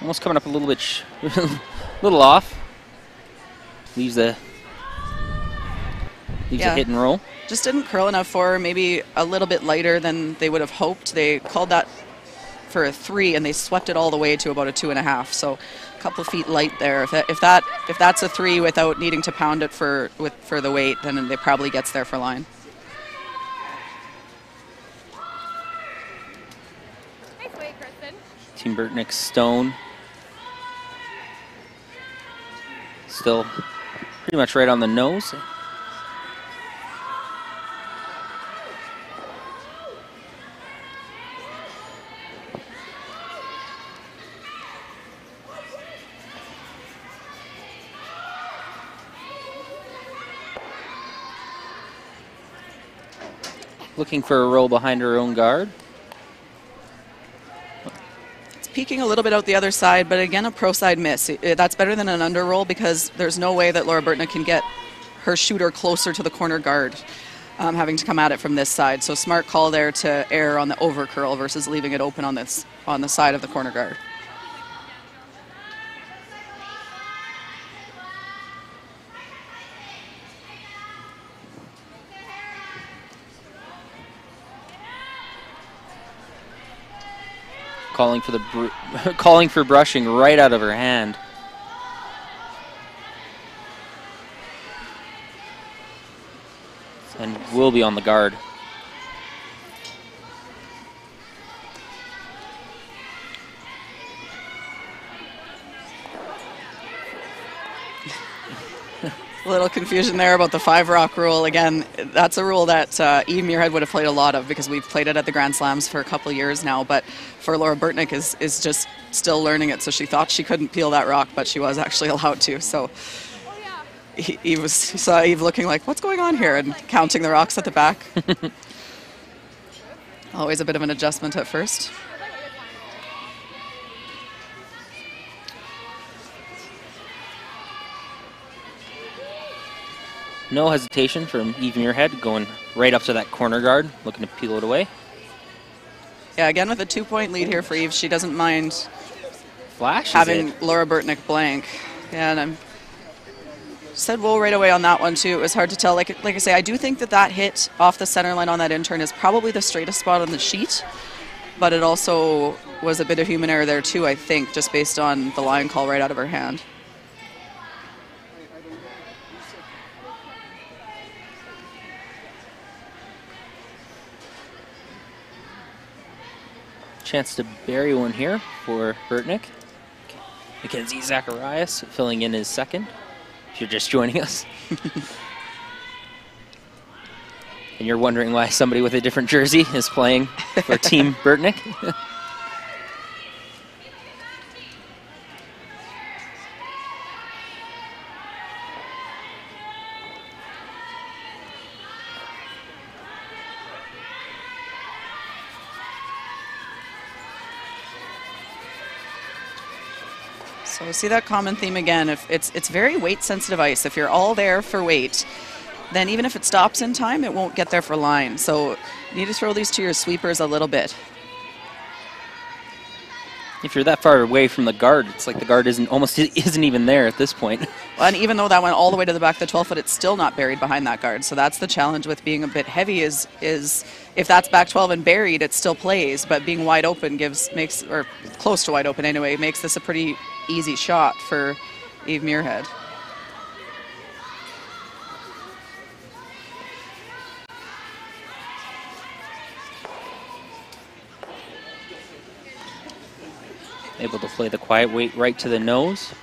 almost coming up a little bit, little off. Leaves a hit and roll. Just didn't curl enough for her, maybe a little bit lighter than they would have hoped. They called that for a 3, and they swept it all the way to about a 2.5. So a couple of feet light there. If that's a 3 without needing to pound it for the weight, then it probably gets there for line. Nice weight, Kristen. Team Burtneck stone. Still pretty much right on the nose. Looking for a roll behind her own guard. It's peeking a little bit out the other side, but again, a pro side miss. That's better than an under roll, because there's no way that Laura Burtneck can get her shooter closer to the corner guard, having to come at it from this side. So smart call there to err on the over curl versus leaving it open on the side of the corner guard. Calling for brushing right out of her hand. And will be on the guard. A little confusion there about the 5 rock rule. Again, that's a rule that Eve Muirhead would have played a lot of, because we've played it at the Grand Slams for a couple of years now, but for Laura Burtneck is just still learning it, so she thought she couldn't peel that rock, but she was actually allowed to. So he saw Eve looking like, what's going on here, and counting the rocks at the back. Always a bit of an adjustment at first. No hesitation from Eve Muirhead, going right up to that corner guard, looking to peel it away. Yeah, again with a 2-point lead here for Eve, she doesn't mind Flashes having it. Laura Burtneck blank. Yeah, and I'm said whoa right away on that one too. It was hard to tell. Like I say, I do think that that hit off the center line on that in turn is probably the straightest spot on the sheet, but it also was a bit of human error there too, I think, just based on the line call right out of her hand. Chance to bury one here for Burtneck. Mackenzie Zacharias filling in his second, if you're just joining us. And you're wondering why somebody with a different jersey is playing for Team Burtneck. So see that common theme again. If it's very weight-sensitive ice. If you're all there for weight, then even if it stops in time, it won't get there for line. So you need to throw these to your sweepers a little bit. If you're that far away from the guard, it's like the guard isn't even there at this point. And even though that went all the way to the back of the 12 foot, it's still not buried behind that guard. So that's the challenge with being a bit heavy is if that's back 12 and buried, it still plays, but being wide open makes, or close to wide open anyway, makes this a pretty easy shot for Eve Muirhead. Able to play the quiet weight right to the nose.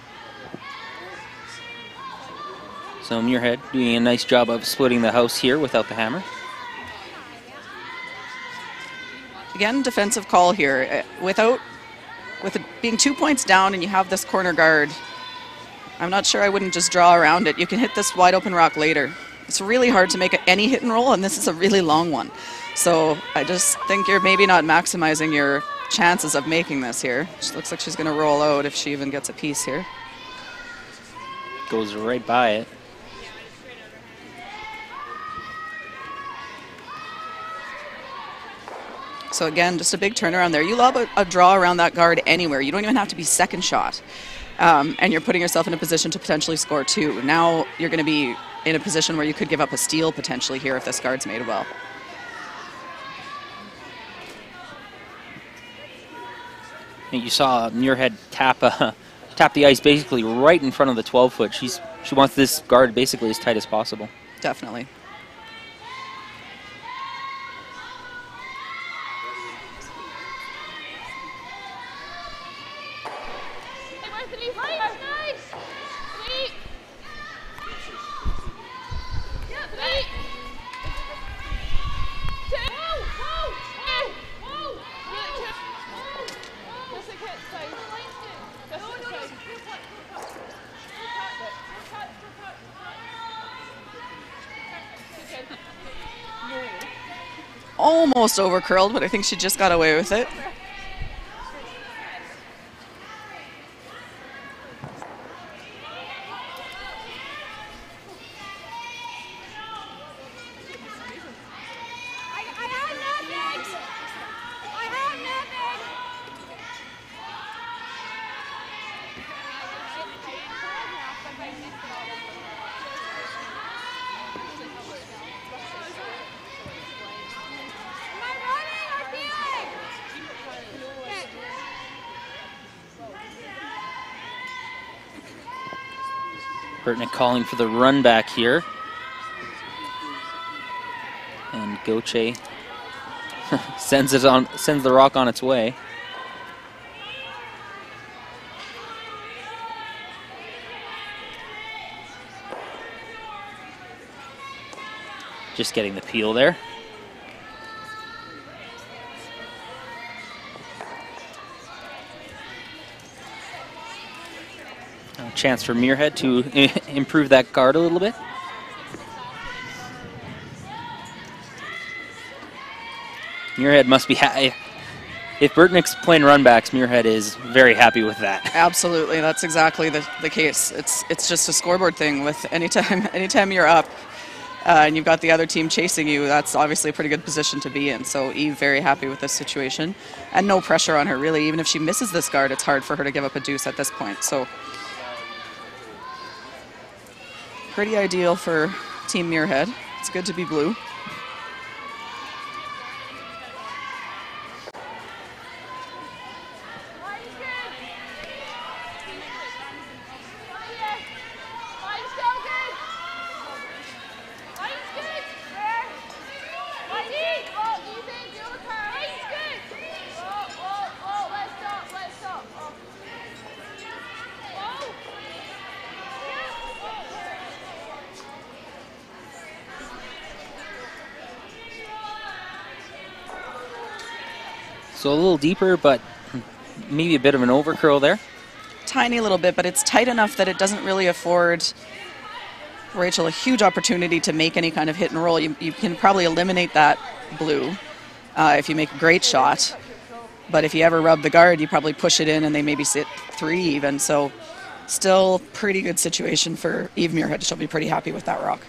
So Muirhead doing a nice job of splitting the house here without the hammer. Again, defensive call here. With it being 2 points down and you have this corner guard, I'm not sure I wouldn't just draw around it. You can hit this wide open rock later. It's really hard to make any hit and roll, and this is a really long one. So I just think you're maybe not maximizing your chances of making this here. She looks like she's going to roll out if she even gets a piece here. Goes right by it. So again, just a big turnaround there. You lob a draw around that guard anywhere. You don't even have to be second shot. And you're putting yourself in a position to potentially score two. Now you're going to be in a position where you could give up a steal potentially here if this guard's made well. You saw Muirhead tap the ice basically right in front of the 12 foot. She wants this guard basically as tight as possible. Definitely. Almost over curled, but I think she just got away with it. Burtneck calling for the run back here. And Goche sends the rock on its way. Just getting the peel there. Chance for Muirhead to improve that guard a little bit. Muirhead must be happy. If Burtneck's playing runbacks, Muirhead is very happy with that. Absolutely, that's exactly the case. It's just a scoreboard thing. With anytime you're up, and you've got the other team chasing you, that's obviously a pretty good position to be in. So Eve very happy with this situation, and no pressure on her really. Even if she misses this guard, it's hard for her to give up a deuce at this point. So pretty ideal for Team Muirhead. It's good to be blue. So a little deeper, but maybe a bit of an overcurl there. Tiny little bit, but it's tight enough that it doesn't really afford Rachel a huge opportunity to make any kind of hit and roll. You can probably eliminate that blue if you make a great shot. But if you ever rub the guard, you probably push it in and they maybe sit 3 even. So still pretty good situation for Eve Muirhead. She'll be pretty happy with that rock.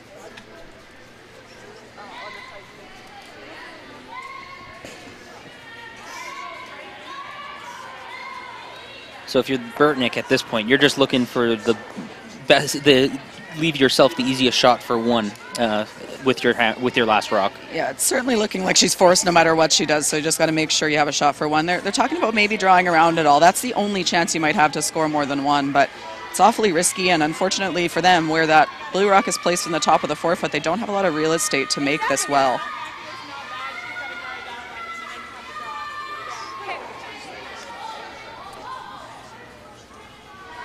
So if you're Burtneck at this point, you're just looking for the best, leave yourself the easiest shot for one with your last rock. Yeah, it's certainly looking like she's forced no matter what she does, so you just got to make sure you have a shot for one. They're talking about maybe drawing around it all. That's the only chance you might have to score more than one, but it's awfully risky, and unfortunately for them, where that blue rock is placed in the top of the forefoot, they don't have a lot of real estate to make this well.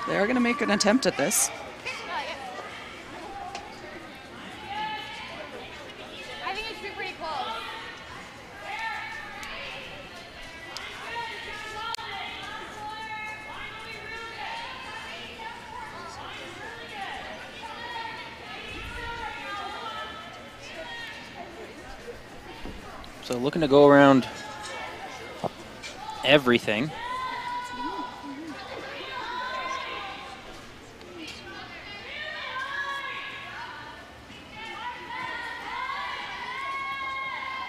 They're going to make an attempt at this. I think it should be pretty close. So looking to go around everything.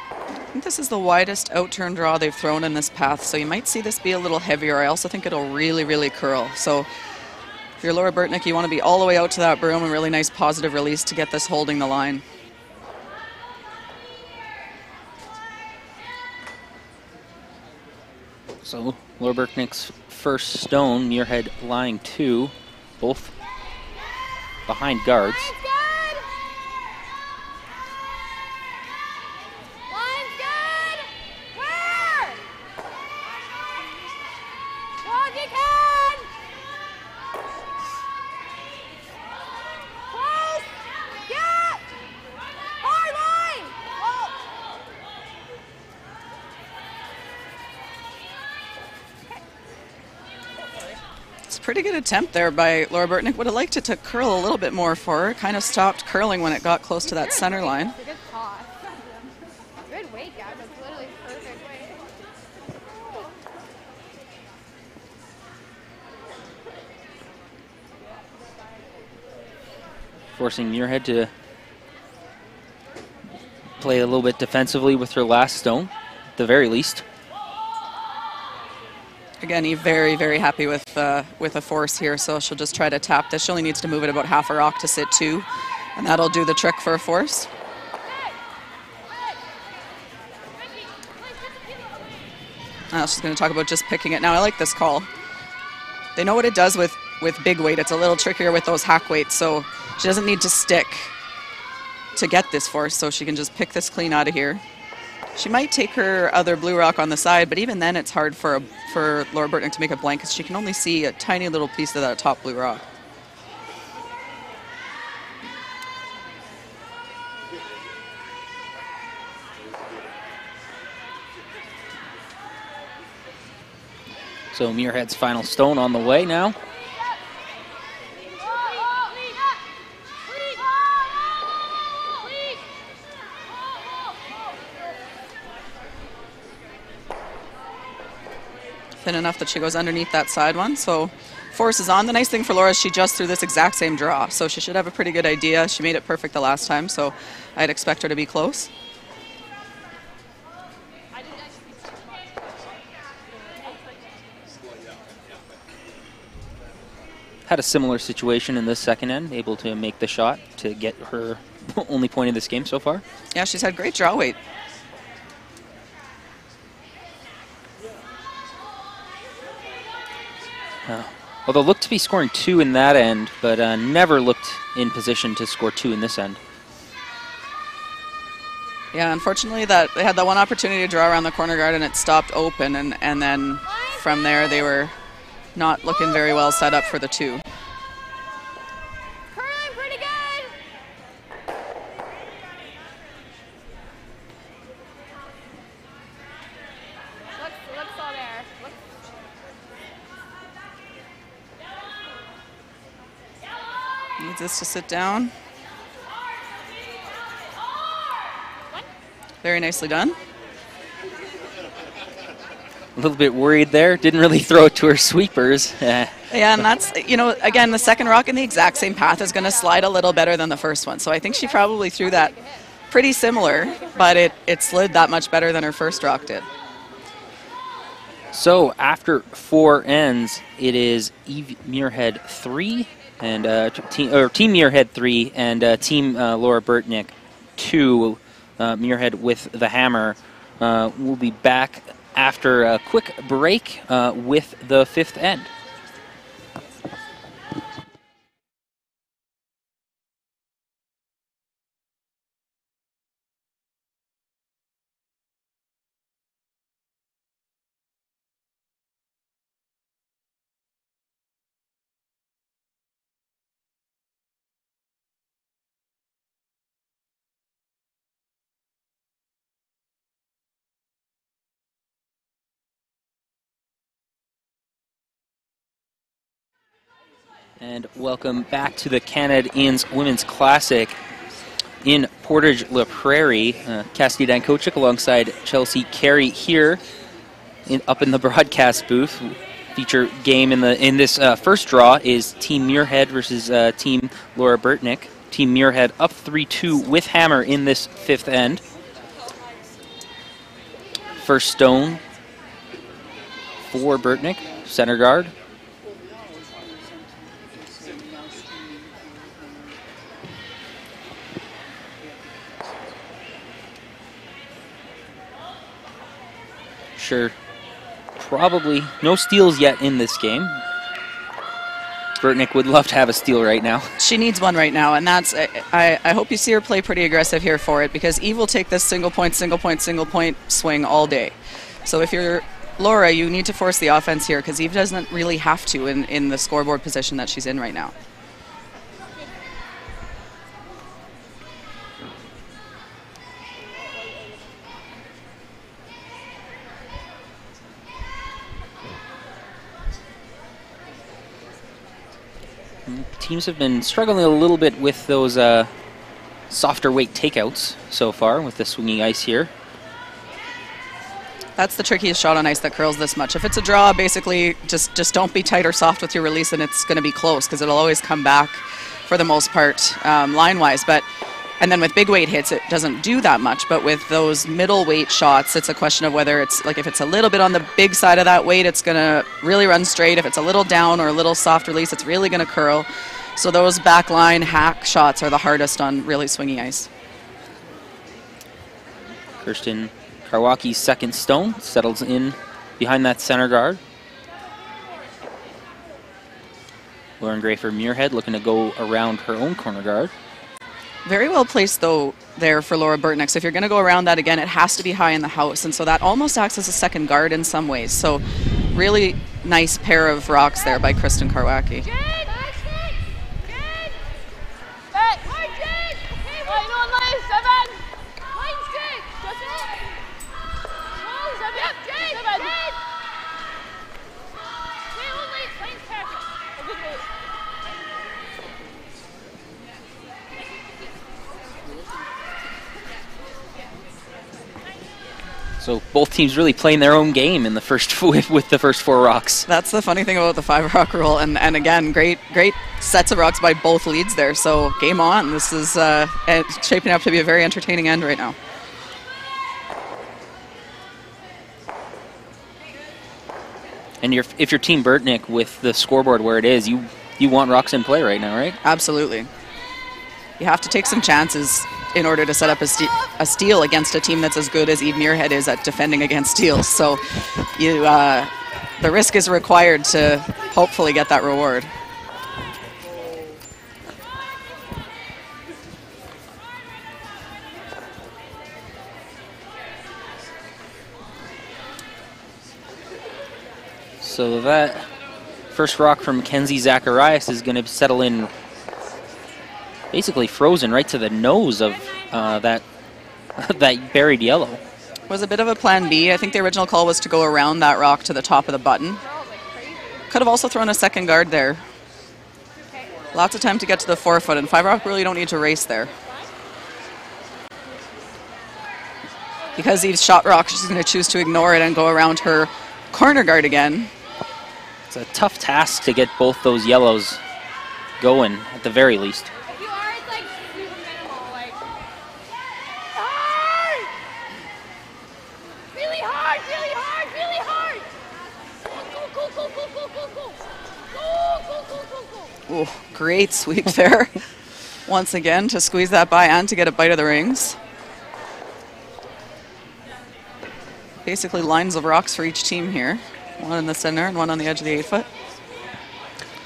I think this is the widest out-turn draw they've thrown in this path, so you might see this be a little heavier. I also think it'll really, really curl. So if you're Laura Burtneck, you want to be all the way out to that broom, a really nice positive release to get this holding the line. So Laura Burtneck's first stone, Muirhead lying 2, both behind guards. Line's good. Line's good. Where? Well, you can. Close. Get. Hard line. Oh. It's a pretty good attempt there by Laura Burtneck. Would have liked it to curl a little bit more for her. Kind of stopped curling when it got close to that center line. It's a good toss. Good weight gap. That's literally perfect weight. Forcing Muirhead to play a little bit defensively with her last stone, at the very least. Again, Eve very, very happy with a force here, so she'll just try to tap this. She only needs to move it about half a rock to sit 2, and that'll do the trick for a force. She's going to talk about just picking it. Now, I like this call. They know what it does with big weight. It's a little trickier with those hack weights, so she doesn't need to stick to get this force, so she can just pick this clean out of here. She might take her other blue rock on the side, but even then it's hard for Laura Burtneck to make a blank because she can only see a tiny little piece of that top blue rock. So Muirhead's final stone on the way now. Thin enough that she goes underneath that side one. So force is on. The nice thing for Laura is she just threw this exact same draw, so she should have a pretty good idea. She made it perfect the last time, so I'd expect her to be close. Had a similar situation in this second end, able to make the shot to get her only point in this game so far. Yeah, she's had great draw weight. Although looked to be scoring 2 in that end, but never looked in position to score 2 in this end. Yeah, unfortunately they had that one opportunity to draw around the corner guard and it stopped open, and then from there they were not looking very well set up for the 2. Curling pretty good. Looks all there. Needs this to sit down. Very nicely done. A little bit worried there. Didn't really throw it to her sweepers. Yeah, and that's, you know, again, the second rock in the exact same path is going to slide a little better than the first one. So I think she probably threw that pretty similar, but it slid that much better than her first rock did. So after 4 ends, it is Eve Muirhead 3 and Team Muirhead 3 and Team Laura Burtneck 2. Muirhead with the hammer. We'll be back after a quick break with the 5th end. And welcome back to the Canad Inns Women's Classic in Portage La Prairie. Cassidy Dankochik alongside Chelsea Carey here up in the broadcast booth. Feature game in this first draw is Team Muirhead versus Team Laura Burtneck. Team Muirhead up 3-2 with hammer in this 5th end. First stone for Burtneck, center guard. Sure, probably no steals yet in this game. Burtneck would love to have a steal right now. She needs one right now, and that's, I hope you see her play pretty aggressive here for it, because Eve will take this single point swing all day. So if you're Laura, you need to force the offense here, because Eve doesn't really have to in the scoreboard position that she's in right now. Teams have been struggling a little bit with those softer weight takeouts so far with the swinging ice here. That's the trickiest shot on ice that curls this much. If it's a draw, basically just don't be tight or soft with your release, and it's going to be close because it'll always come back for the most part line-wise. And then with big weight hits, it doesn't do that much. But with those middle weight shots, it's a question of whether it's, like, if it's a little bit on the big side of that weight, it's going to really run straight. If it's a little down or a little soft release, it's really going to curl. So those backline hack shots are the hardest on really swingy ice. Kirsten Karwacki's second stone settles in behind that center guard. Lauren Grafer Muirhead looking to go around her own corner guard. Very well placed, though, there for Laura Burtneck. So if you're going to go around that again, it has to be high in the house. And so that almost acts as a second guard in some ways. So really nice pair of rocks there by Kristen Karwacki. So both teams really playing their own game in the first with the first 4 rocks. That's the funny thing about the 5 rock rule, and again, great sets of rocks by both leads there. So game on. This is shaping up to be a very entertaining end right now. And if you're Team Burtneck with the scoreboard where it is, you want rocks in play right now, right? Absolutely. You have to take some chances in order to set up a steal against a team that's as good as Muirhead is at defending against steals. So the risk is required to hopefully get that reward. So that first rock from Mackenzie Zacharias is going to settle in basically frozen right to the nose of that buried yellow. Was a bit of a plan B. I think the original call was to go around that rock to the top of the button. Could have also thrown a second guard there. Lots of time to get to the 4-foot, and 5 rock really don't need to race there. Because Eve's shot rock, she's going to choose to ignore it and go around her corner guard again. It's a tough task to get both those yellows going, at the very least. If you are, it's like super minimal, like hard! Really hard, really hard, really hard! Go, go, go, go, go, go, go, go, go, go, go, go. Ooh, great sweep there. Once again, to squeeze that by and to get a bite of the rings. Basically lines of rocks for each team here. One in the center and one on the edge of the 8-foot.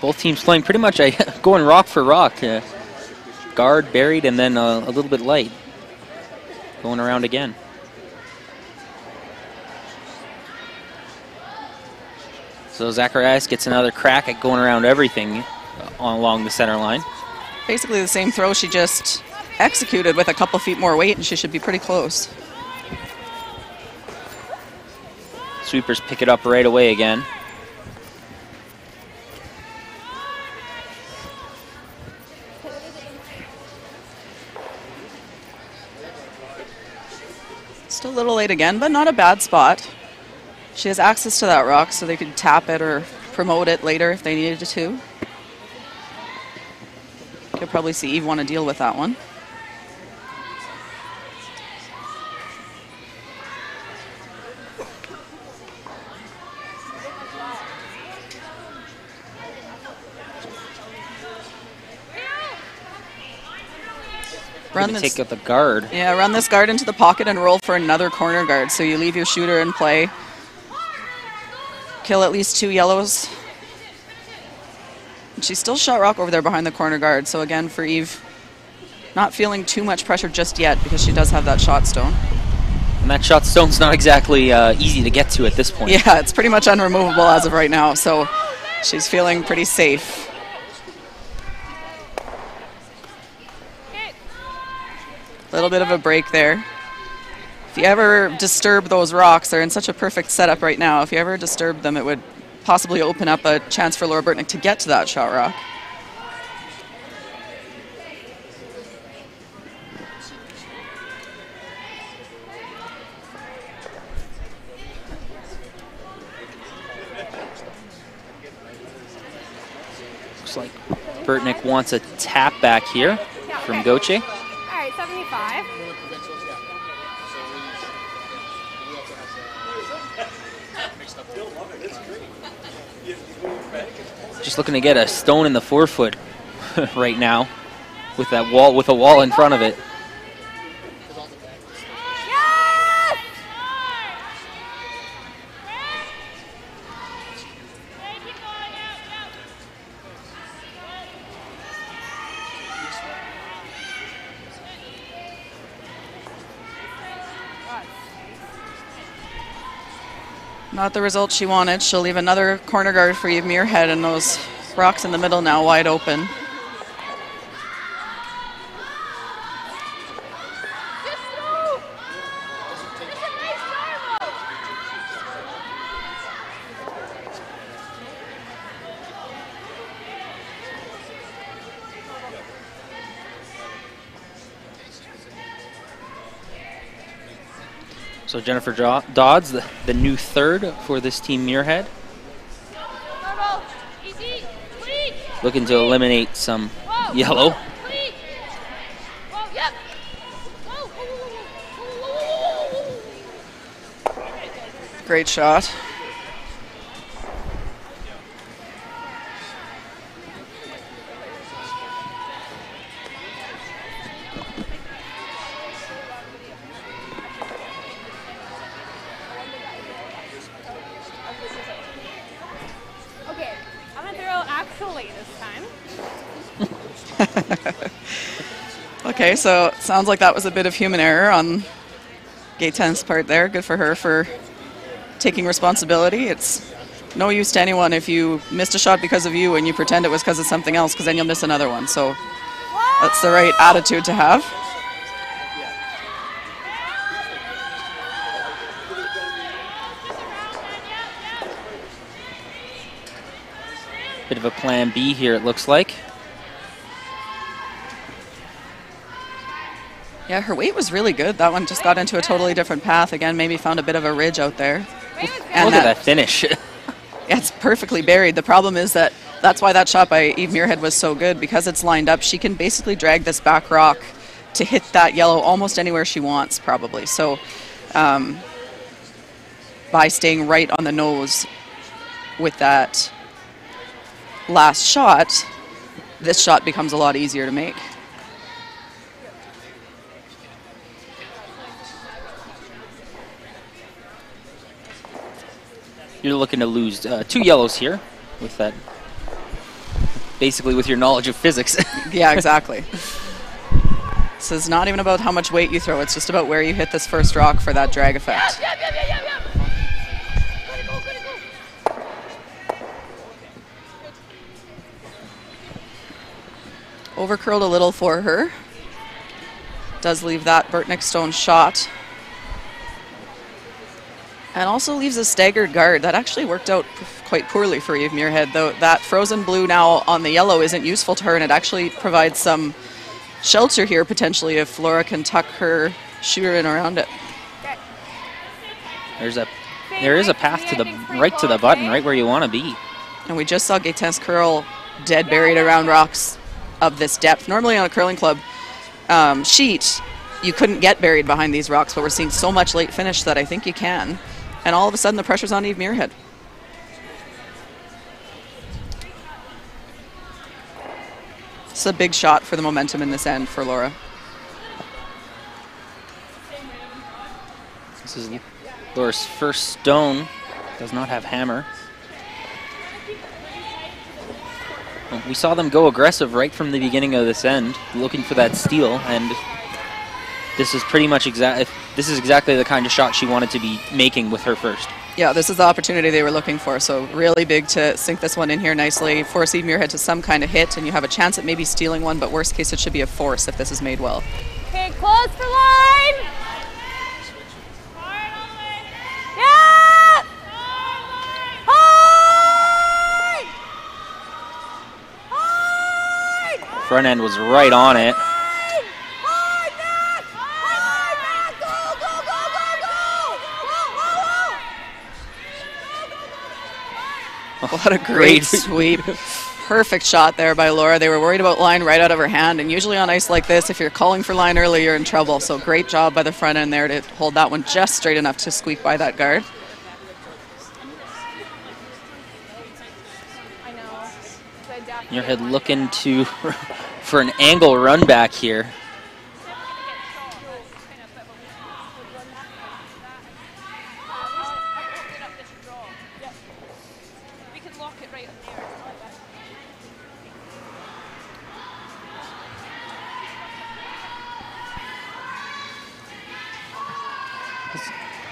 Both teams playing pretty much going rock for rock. Guard, buried, and then a little bit light. Going around again. So Zacharias gets another crack at going around everything along the center line. Basically the same throw she just executed with a couple feet more weight, and she should be pretty close. Sweepers pick it up right away again. Still a little late again, but not a bad spot. She has access to that rock, so they could tap it or promote it later if they needed to. Could probably see Eve want to deal with that one. Take out the guard. Yeah, run this guard into the pocket and roll for another corner guard. So you leave your shooter in play. Kill at least 2 yellows. And she's still shot rock over there behind the corner guard. So again, for Eve, not feeling too much pressure just yet because she does have that shot stone. And that shot stone's not exactly easy to get to at this point. Yeah, it's pretty much unremovable as of right now. So she's feeling pretty safe. A little bit of a break there. If you ever disturb those rocks, they're in such a perfect setup right now. If you ever disturb them, it would possibly open up a chance for Laura Burtneck to get to that shot rock. Looks like Burtneck wants a tap back here from Goche. All right, 75. Just looking to get a stone in the 4-foot right now with that wall, with a wall in front of it. Yes! Not the result she wanted. She'll leave another corner guard for Eve Muirhead, and those rocks in the middle now wide open. So Jennifer Dodds, the new third for this team Muirhead. Easy. Sweet. Looking to eliminate some yellow. Sweet. Whoa, yep. Whoa, whoa, whoa, whoa, whoa. Great shot. Okay, I'm gonna throw actually this time. Okay, so it sounds like that was a bit of human error on Gaetan's part there. Good for her for taking responsibility. It's no use to anyone if you missed a shot because of you and you pretend it was because of something else, because then you'll miss another one. So that's the right attitude to have. Bit of a plan B here, it looks like. Yeah, her weight was really good. That one just got into a totally different path. Again, maybe found a bit of a ridge out there. And Look at that finish. Yeah, it's perfectly buried. The problem is that that's why that shot by Eve Muirhead was so good, because it's lined up. She can basically drag this back rock to hit that yellow almost anywhere she wants, probably. So by staying right on the nose with that last shot, this shot becomes a lot easier to make. You're looking to lose 2 yellows here with that, basically with your knowledge of physics. Yeah, exactly. This is not even about how much weight you throw. It's just about where you hit this first rock for that drag effect. Yep. Gotta go. Overcurled a little for her. Does leave that Burtneck stone shot. And also leaves a staggered guard. That actually worked out quite poorly for Eve Muirhead, though that frozen blue now on the yellow isn't useful to her, and it actually provides some shelter here potentially if Laura can tuck her shooter in around it. There is a path to the right to the button, right where you want to be. And we just saw Gaetan's curl dead buried around rocks of this depth. Normally on a curling club sheet, you couldn't get buried behind these rocks, but we're seeing so much late finish that I think you can. And all of a sudden the pressure's on Eve Muirhead. It's a big shot for the momentum in this end for Laura. This is Laura's first stone. Does not have hammer. We saw them go aggressive right from the beginning of this end, looking for that steal, and this is pretty much exactly the kind of shot she wanted to be making with her first. Yeah, this is the opportunity they were looking for, so really big to sink this one in here nicely, force Eve Muirhead to some kind of hit, and you have a chance at maybe stealing one, but worst case it should be a force if this is made well. Okay, close for line. Yeah! Hard! Hard! Front end was right on it. What a great sweep. Perfect shot there by Laura. They were worried about line right out of her hand, and usually on ice like this, if you're calling for line early, you're in trouble. So great job by the front end there to hold that one just straight enough to squeak by that guard. Muirhead looking for an angle run back here.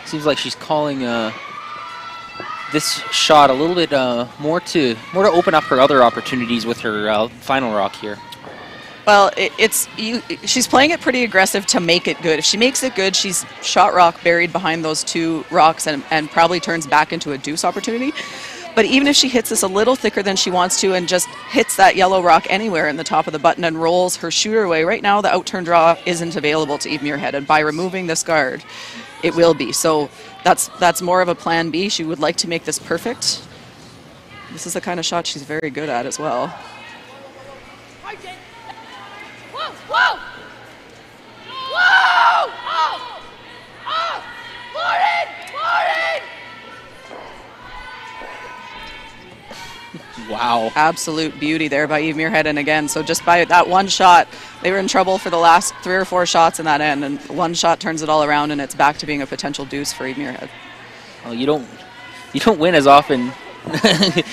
Seems like she's calling this shot a little bit more to open up her other opportunities with her final rock here. Well, she's playing it pretty aggressive to make it good. If she makes it good, she's shot rock buried behind those 2 rocks and probably turns back into a deuce opportunity. But even if she hits this a little thicker than she wants to and just hits that yellow rock anywhere in the top of the button and rolls her shooter away, right now the out-turn draw isn't available to Eve Muirhead. And by removing this guard, it will be. So that's more of a plan B. She would like to make this perfect. This is the kind of shot she's very good at as well. Whoa! Whoa! Whoa! Oh! Oh! Muirhead! Muirhead! Wow. Absolute beauty there by Eve Muirhead. And again, so just by that one shot, they were in trouble for the last 3 or 4 shots in that end, and one shot turns it all around, and it's back to being a potential deuce for Eve Muirhead. Well, you don't win as often.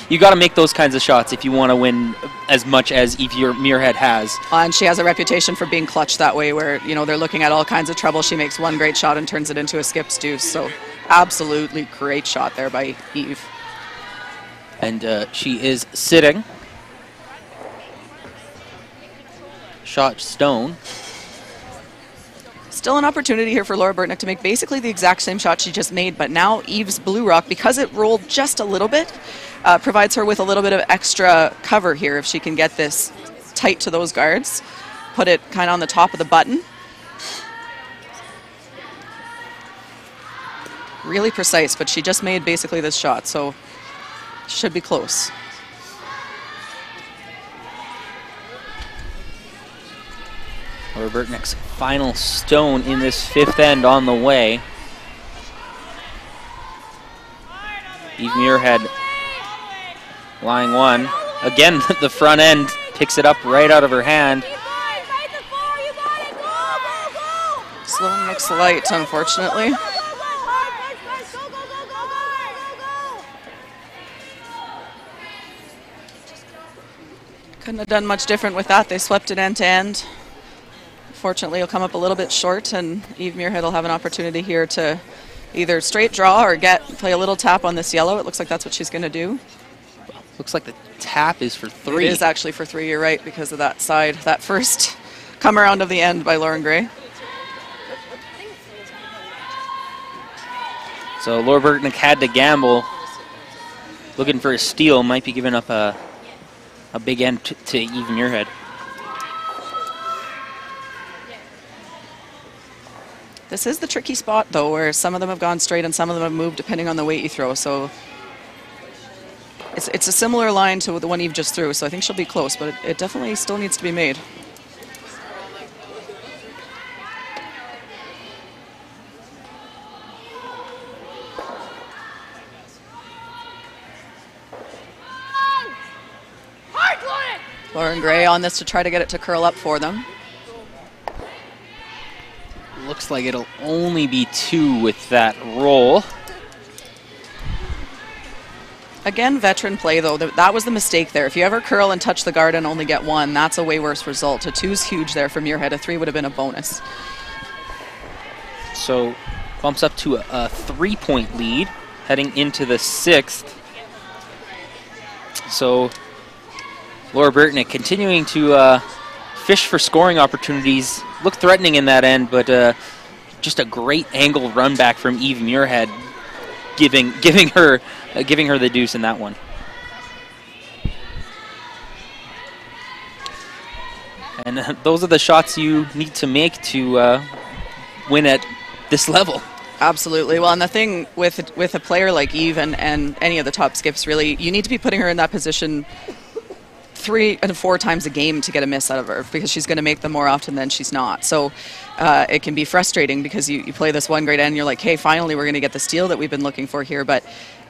You got to make those kinds of shots if you want to win as much as Eve Muirhead has. And she has a reputation for being clutch that way, where they're looking at all kinds of trouble. She makes one great shot and turns it into a skips deuce. So absolutely great shot there by Eve. And she is sitting. Shot stone. Still an opportunity here for Laura Burtneck to make basically the exact same shot she just made, but now Eve's blue rock, because it rolled just a little bit, provides her with a little bit of extra cover here if she can get this tight to those guards. Put it kind of on the top of the button. Really precise, but she just made basically this shot, so should be close. Laura Burtneck's final stone in this 5th end on the way. Eve Muirhead lying one. Again, the front end picks it up right out of her hand. Sloan looks light, unfortunately. Couldn't have done much different with that. They swept it end to end. Fortunately, it'll come up a little bit short, and Eve Muirhead will have an opportunity here to either straight draw or play a little tap on this yellow. It looks like that's what she's going to do. Looks like the tap is for 3. It is actually for 3, you're right, because of that side. That first come around of the end by Lauren Gray. So Laura Burtneck had to gamble. Looking for a steal, might be giving up a big end to Eve Muirhead. This is the tricky spot, though, where some of them have gone straight and some of them have moved depending on the weight you throw. So it's a similar line to the one Eve just threw, so I think she'll be close, but it definitely still needs to be made. Lauren Gray on this to try to get it to curl up for them. Looks like it'll only be 2 with that roll. Again, veteran play, though. That was the mistake there. If you ever curl and touch the guard and only get 1, that's a way worse result. A 2's huge there from Muirhead. A 3 would have been a bonus. So bumps up to a 3-point lead heading into the 6th. So Laura Burtneck continuing to fish for scoring opportunities. Looked threatening in that end, but just a great angle run back from Eve Muirhead, giving her the deuce in that one. And those are the shots you need to make to win at this level. Absolutely. Well, and the thing with a player like Eve and any of the top skips, really, you need to be putting her in that position 3 and 4 times a game to get a miss out of her, because she's going to make them more often than she's not. So it can be frustrating because you play this one great end and you're like, hey, finally we're going to get the steal that we've been looking for here. But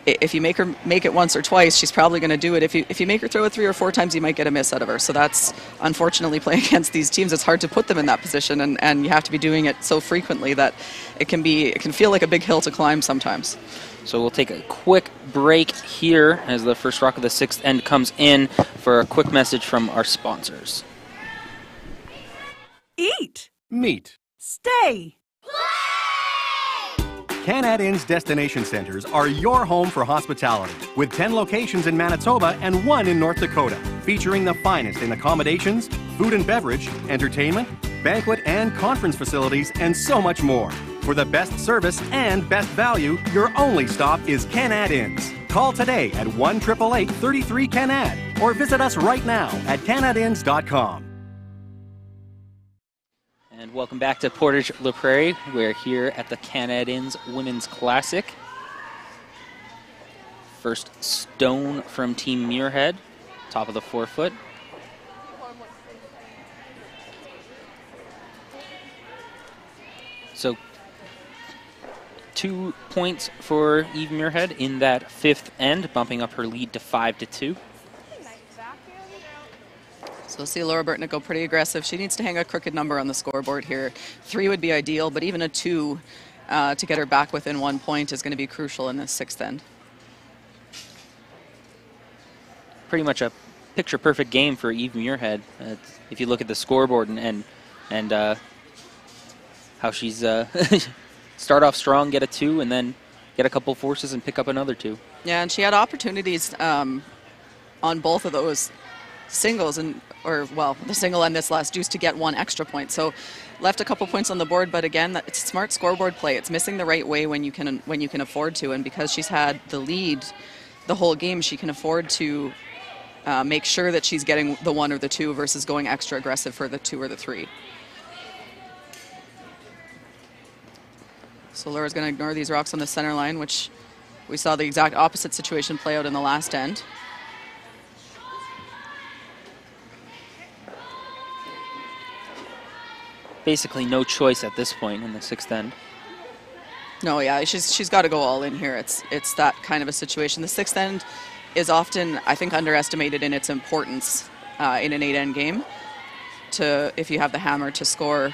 if you make her make it once or twice, she's probably going to do it. If you make her throw it 3 or 4 times, you might get a miss out of her. So that's unfortunately playing against these teams. It's hard to put them in that position, and you have to be doing it so frequently that it can feel like a big hill to climb sometimes. So we'll take a quick break here as the first rock of the 6th end comes in for a quick message from our sponsors. Eat. Meet. Stay. Canad Inn's destination centers are your home for hospitality, with 10 locations in Manitoba and 1 in North Dakota, featuring the finest in accommodations, food and beverage, entertainment, banquet and conference facilities, and so much more. For the best service and best value, your only stop is Canad Inns. Call today at 1-888-33-CANAD or visit us right now at canadinns.com. And welcome back to Portage La Prairie. We're here at the Canad Inns Women's Classic. First stone from Team Muirhead, top of the forefoot. So 2 points for Eve Muirhead in that fifth end, bumping up her lead to 5-2. So we'll see Laura Burtneck go pretty aggressive. She needs to hang a crooked number on the scoreboard here. 3 would be ideal, but even a 2 to get her back within 1 point is going to be crucial in this sixth end. Pretty much a picture-perfect game for Eve Muirhead. If you look at the scoreboard and how she's start off strong, get a 2, and then get a couple forces and pick up another 2. Yeah, and she had opportunities on both of those singles, the single and this last deuce, to get 1 extra point. So left a couple points on the board, but again, it's smart scoreboard play. It's missing the right way when you can afford to, and because she's had the lead the whole game, she can afford to make sure that she's getting the 1 or the 2 versus going extra aggressive for the 2 or the 3. So Laura's going to ignore these rocks on the center line, which we saw the exact opposite situation play out in the last end. Basically no choice at this point in the sixth end. No, yeah, she's got to go all in here. It's that kind of a situation. The sixth end is often, I think, underestimated in its importance in an 8-end game. If you have the hammer to score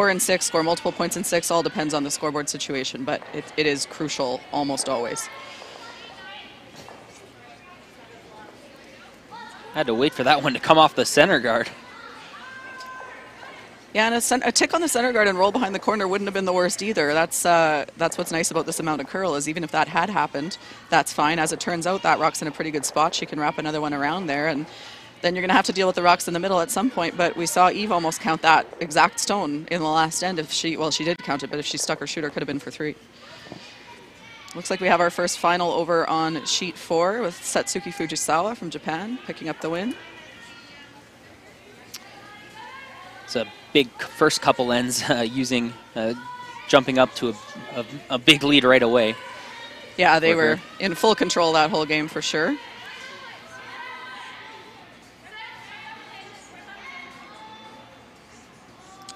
in 6, score multiple points in 6, all depends on the scoreboard situation, but it is crucial almost always. I had to wait for that one to come off the center guard. Yeah, and a tick on the center guard and roll behind the corner wouldn't have been the worst either. That's what's nice about this amount of curl, is even if that had happened, that's fine. As it turns out, that rock's in a pretty good spot. She can wrap another one around there, and then you're going to have to deal with the rocks in the middle at some point. But we saw Eve almost count that exact stone in the last end. She did count it, but if she stuck her shooter, could have been for 3. Looks like we have our first final over on sheet 4 with Satsuki Fujisawa from Japan picking up the win. It's a big first couple ends jumping up to a big lead right away. Yeah, they were in full control that whole game for sure.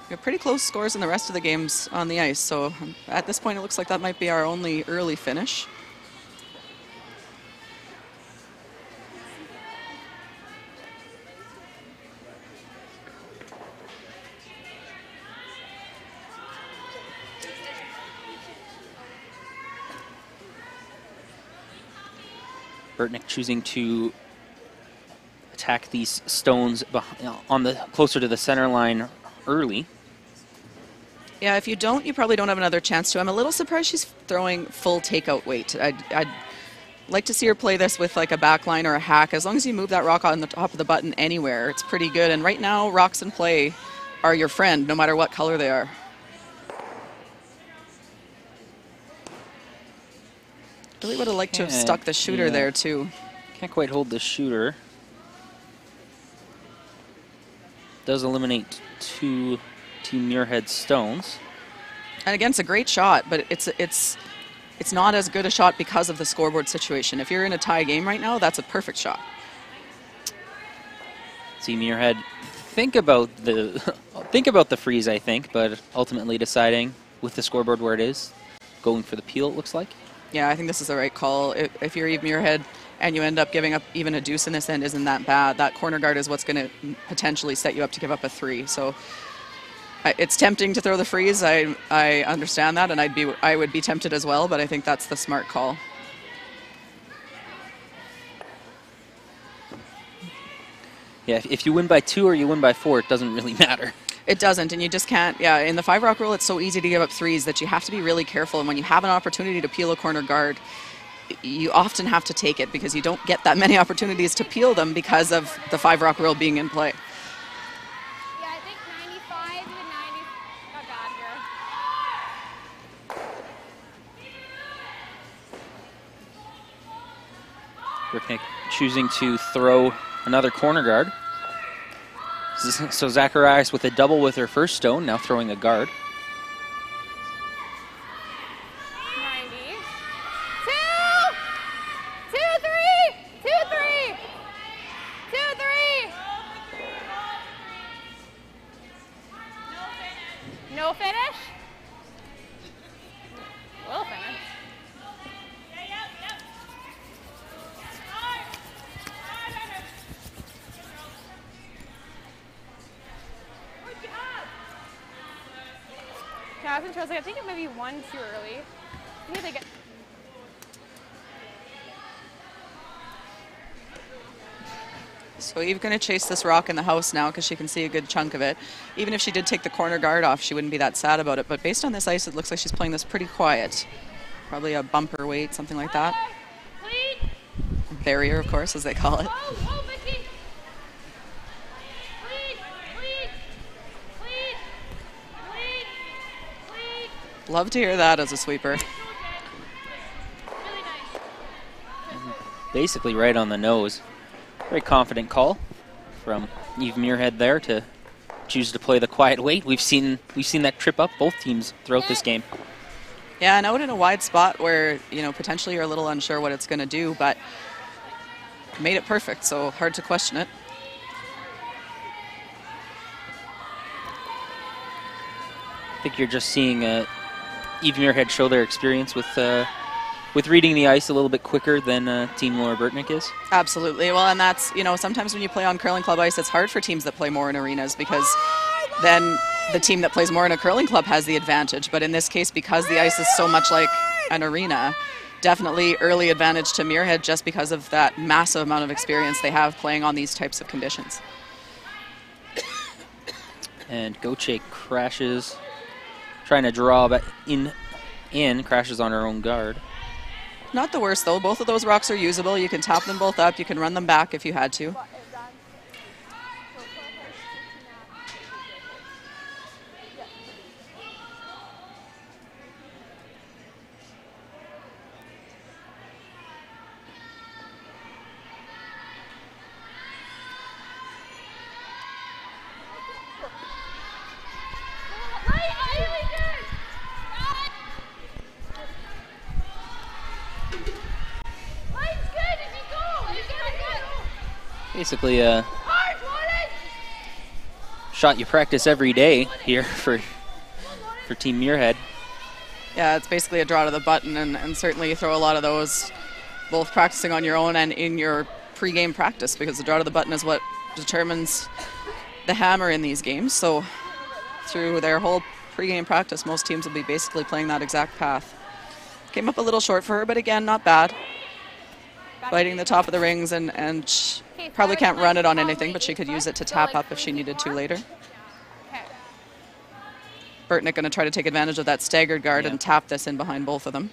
We have pretty close scores in the rest of the games on the ice, so at this point it looks like that might be our only early finish. Burtneck choosing to attack these stones closer to the center line early. Yeah, if you don't, you probably don't have another chance to. I'm a little surprised she's throwing full takeout weight. I'd like to see her play this with like a backline or a hack. As long as you move that rock on the top of the button anywhere, it's pretty good. And right now, rocks in play are your friend, no matter what color they are. Really would have liked to have stuck the shooter there too. Can't quite hold the shooter. Does eliminate 2 Team Muirhead stones. And again, it's a great shot, but it's not as good a shot because of the scoreboard situation. If you're in a tie game right now, that's a perfect shot. Team Muirhead think about the freeze, I think, but ultimately deciding with the scoreboard where it is, going for the peel, it looks like. Yeah, I think this is the right call. If you're Eve Muirhead and you end up giving up even a deuce in this end, isn't that bad. That corner guard is what's going to potentially set you up to give up a 3. So it's tempting to throw the freeze. I understand that, and I would be tempted as well, but I think that's the smart call. Yeah, if you win by 2 or you win by 4, it doesn't really matter. It doesn't, and you just can't. Yeah, in the 5-rock rule, it's so easy to give up 3s that you have to be really careful. And when you have an opportunity to peel a corner guard, you often have to take it because you don't get that many opportunities to peel them because of the 5-rock rule being in play. Yeah, I think 95 to 90 got bad here. Burtneck choosing to throw another corner guard. So Zacharias with a double with her first stone, now throwing a guard. 90. 2, 2, 3, 2, 3, 2, 3. No finish? We'll finish. Yeah, I think it may be one too early. I think they get. So Eve's going to chase this rock in the house now because she can see a good chunk of it. Even if she did take the corner guard off, she wouldn't be that sad about it. But based on this ice, it looks like she's playing this pretty quiet. Probably a bumper weight, something like that. Barrier, of course, as they call it. Love to hear that as a sweeper. Basically right on the nose. Very confident call from Eve Muirhead there to choose to play the quiet weight. We've seen that trip up both teams throughout this game. Yeah, and out in a wide spot where, you know, potentially you're a little unsure what it's going to do, but made it perfect, so hard to question it. I think you're just seeing Eve Muirhead show their experience with reading the ice a little bit quicker than Team Laura Burtneck is. Absolutely. Well, and that's, you know, sometimes when you play on curling club ice, it's hard for teams that play more in arenas because then the team that plays more in a curling club has the advantage. But in this case, because the ice is so much like an arena, definitely early advantage to Muirhead just because of that massive amount of experience they have playing on these types of conditions. And Goche crashes, trying to draw back in, crashes on her own guard. Not the worst, though. Both of those rocks are usable. You can tap them both up. You can run them back if you had to. Basically a shot you practice every day here for Team Muirhead. Yeah, it's basically a draw to the button, and certainly you throw a lot of those both practicing on your own and in your pre-game practice because the draw to the button is what determines the hammer in these games. So through their whole pre-game practice, most teams will be basically playing that exact path. Came up a little short for her, but again, not bad. Biting the top of the rings and probably can't run it on anything, but she could use it to tap up if she needed to later. Burtneck going to try to take advantage of that staggered guard and tap this in behind both of them.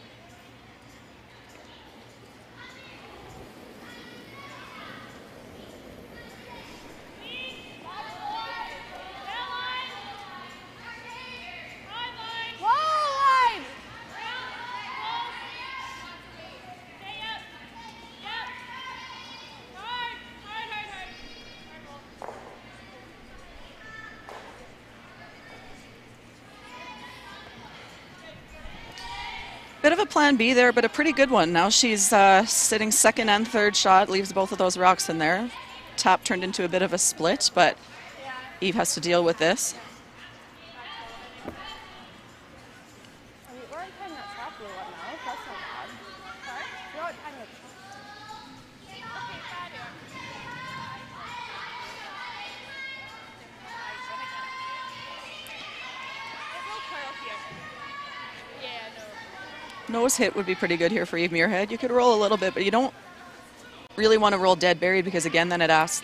Bit of a plan B there, but a pretty good one. Now she's sitting second and third shot, leaves both of those rocks in there. Tap turned into a bit of a split, but Eve has to deal with this. Nose hit would be pretty good here for Eve Muirhead. You could roll a little bit, but you don't really want to roll dead buried because, again, then it acts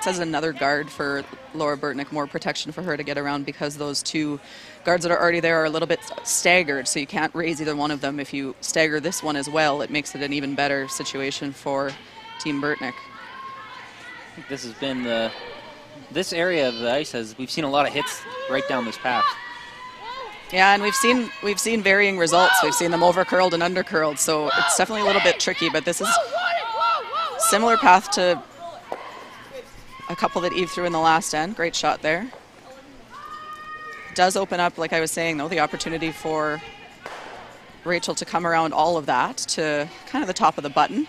as another guard for Laura Burtneck, more protection for her to get around because those two guards that are already there are a little bit staggered, so you can't raise either one of them. If you stagger this one as well, it makes it an even better situation for Team Burtneck. I think this has been this area of the ice we've seen a lot of hits right down this path. Yeah, and we've seen varying results. We've seen them over curled and under curled, so it's definitely a little bit tricky. But this is similar path to a couple that Eve threw in the last end. Great shot there. Does open up, like I was saying, though, the opportunity for Rachel to come around all of that to kind of the top of the button.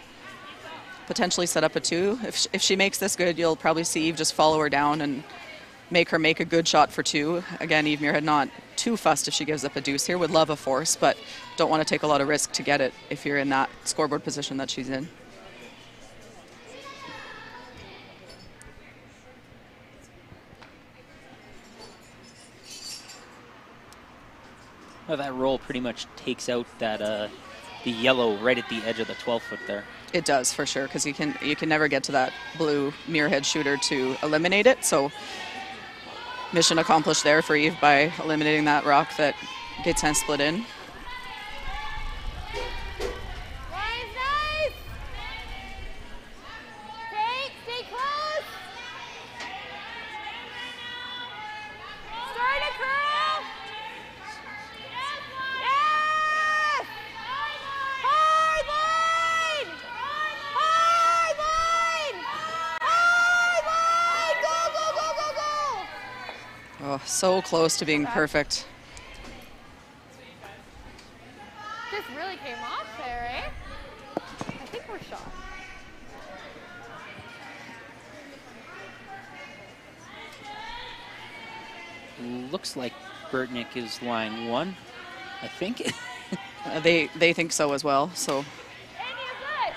Potentially set up a 2. If she makes this good, you'll probably see Eve just follow her down and make her make a good shot for 2. Again, Eve Muirhead not too fussed if she gives up a deuce here. Would love a force, but don't want to take a lot of risk to get it if you're in that scoreboard position that she's in. Well, that roll pretty much takes out that the yellow right at the edge of the 12-foot there. It does, for sure, because you can never get to that blue Muirhead shooter to eliminate it. So mission accomplished there for Eve by eliminating that rock that Gaetan split in. Nice, nice. Okay, stay close. Start a curl. Yes. Hard line. Hard line. Hard line. Go, go, go, go, go. Oh, so close to being perfect. Just really came off there, eh? I think we're shot. Looks like Burtneck is line 1, I think. They think so as well. So Any of this?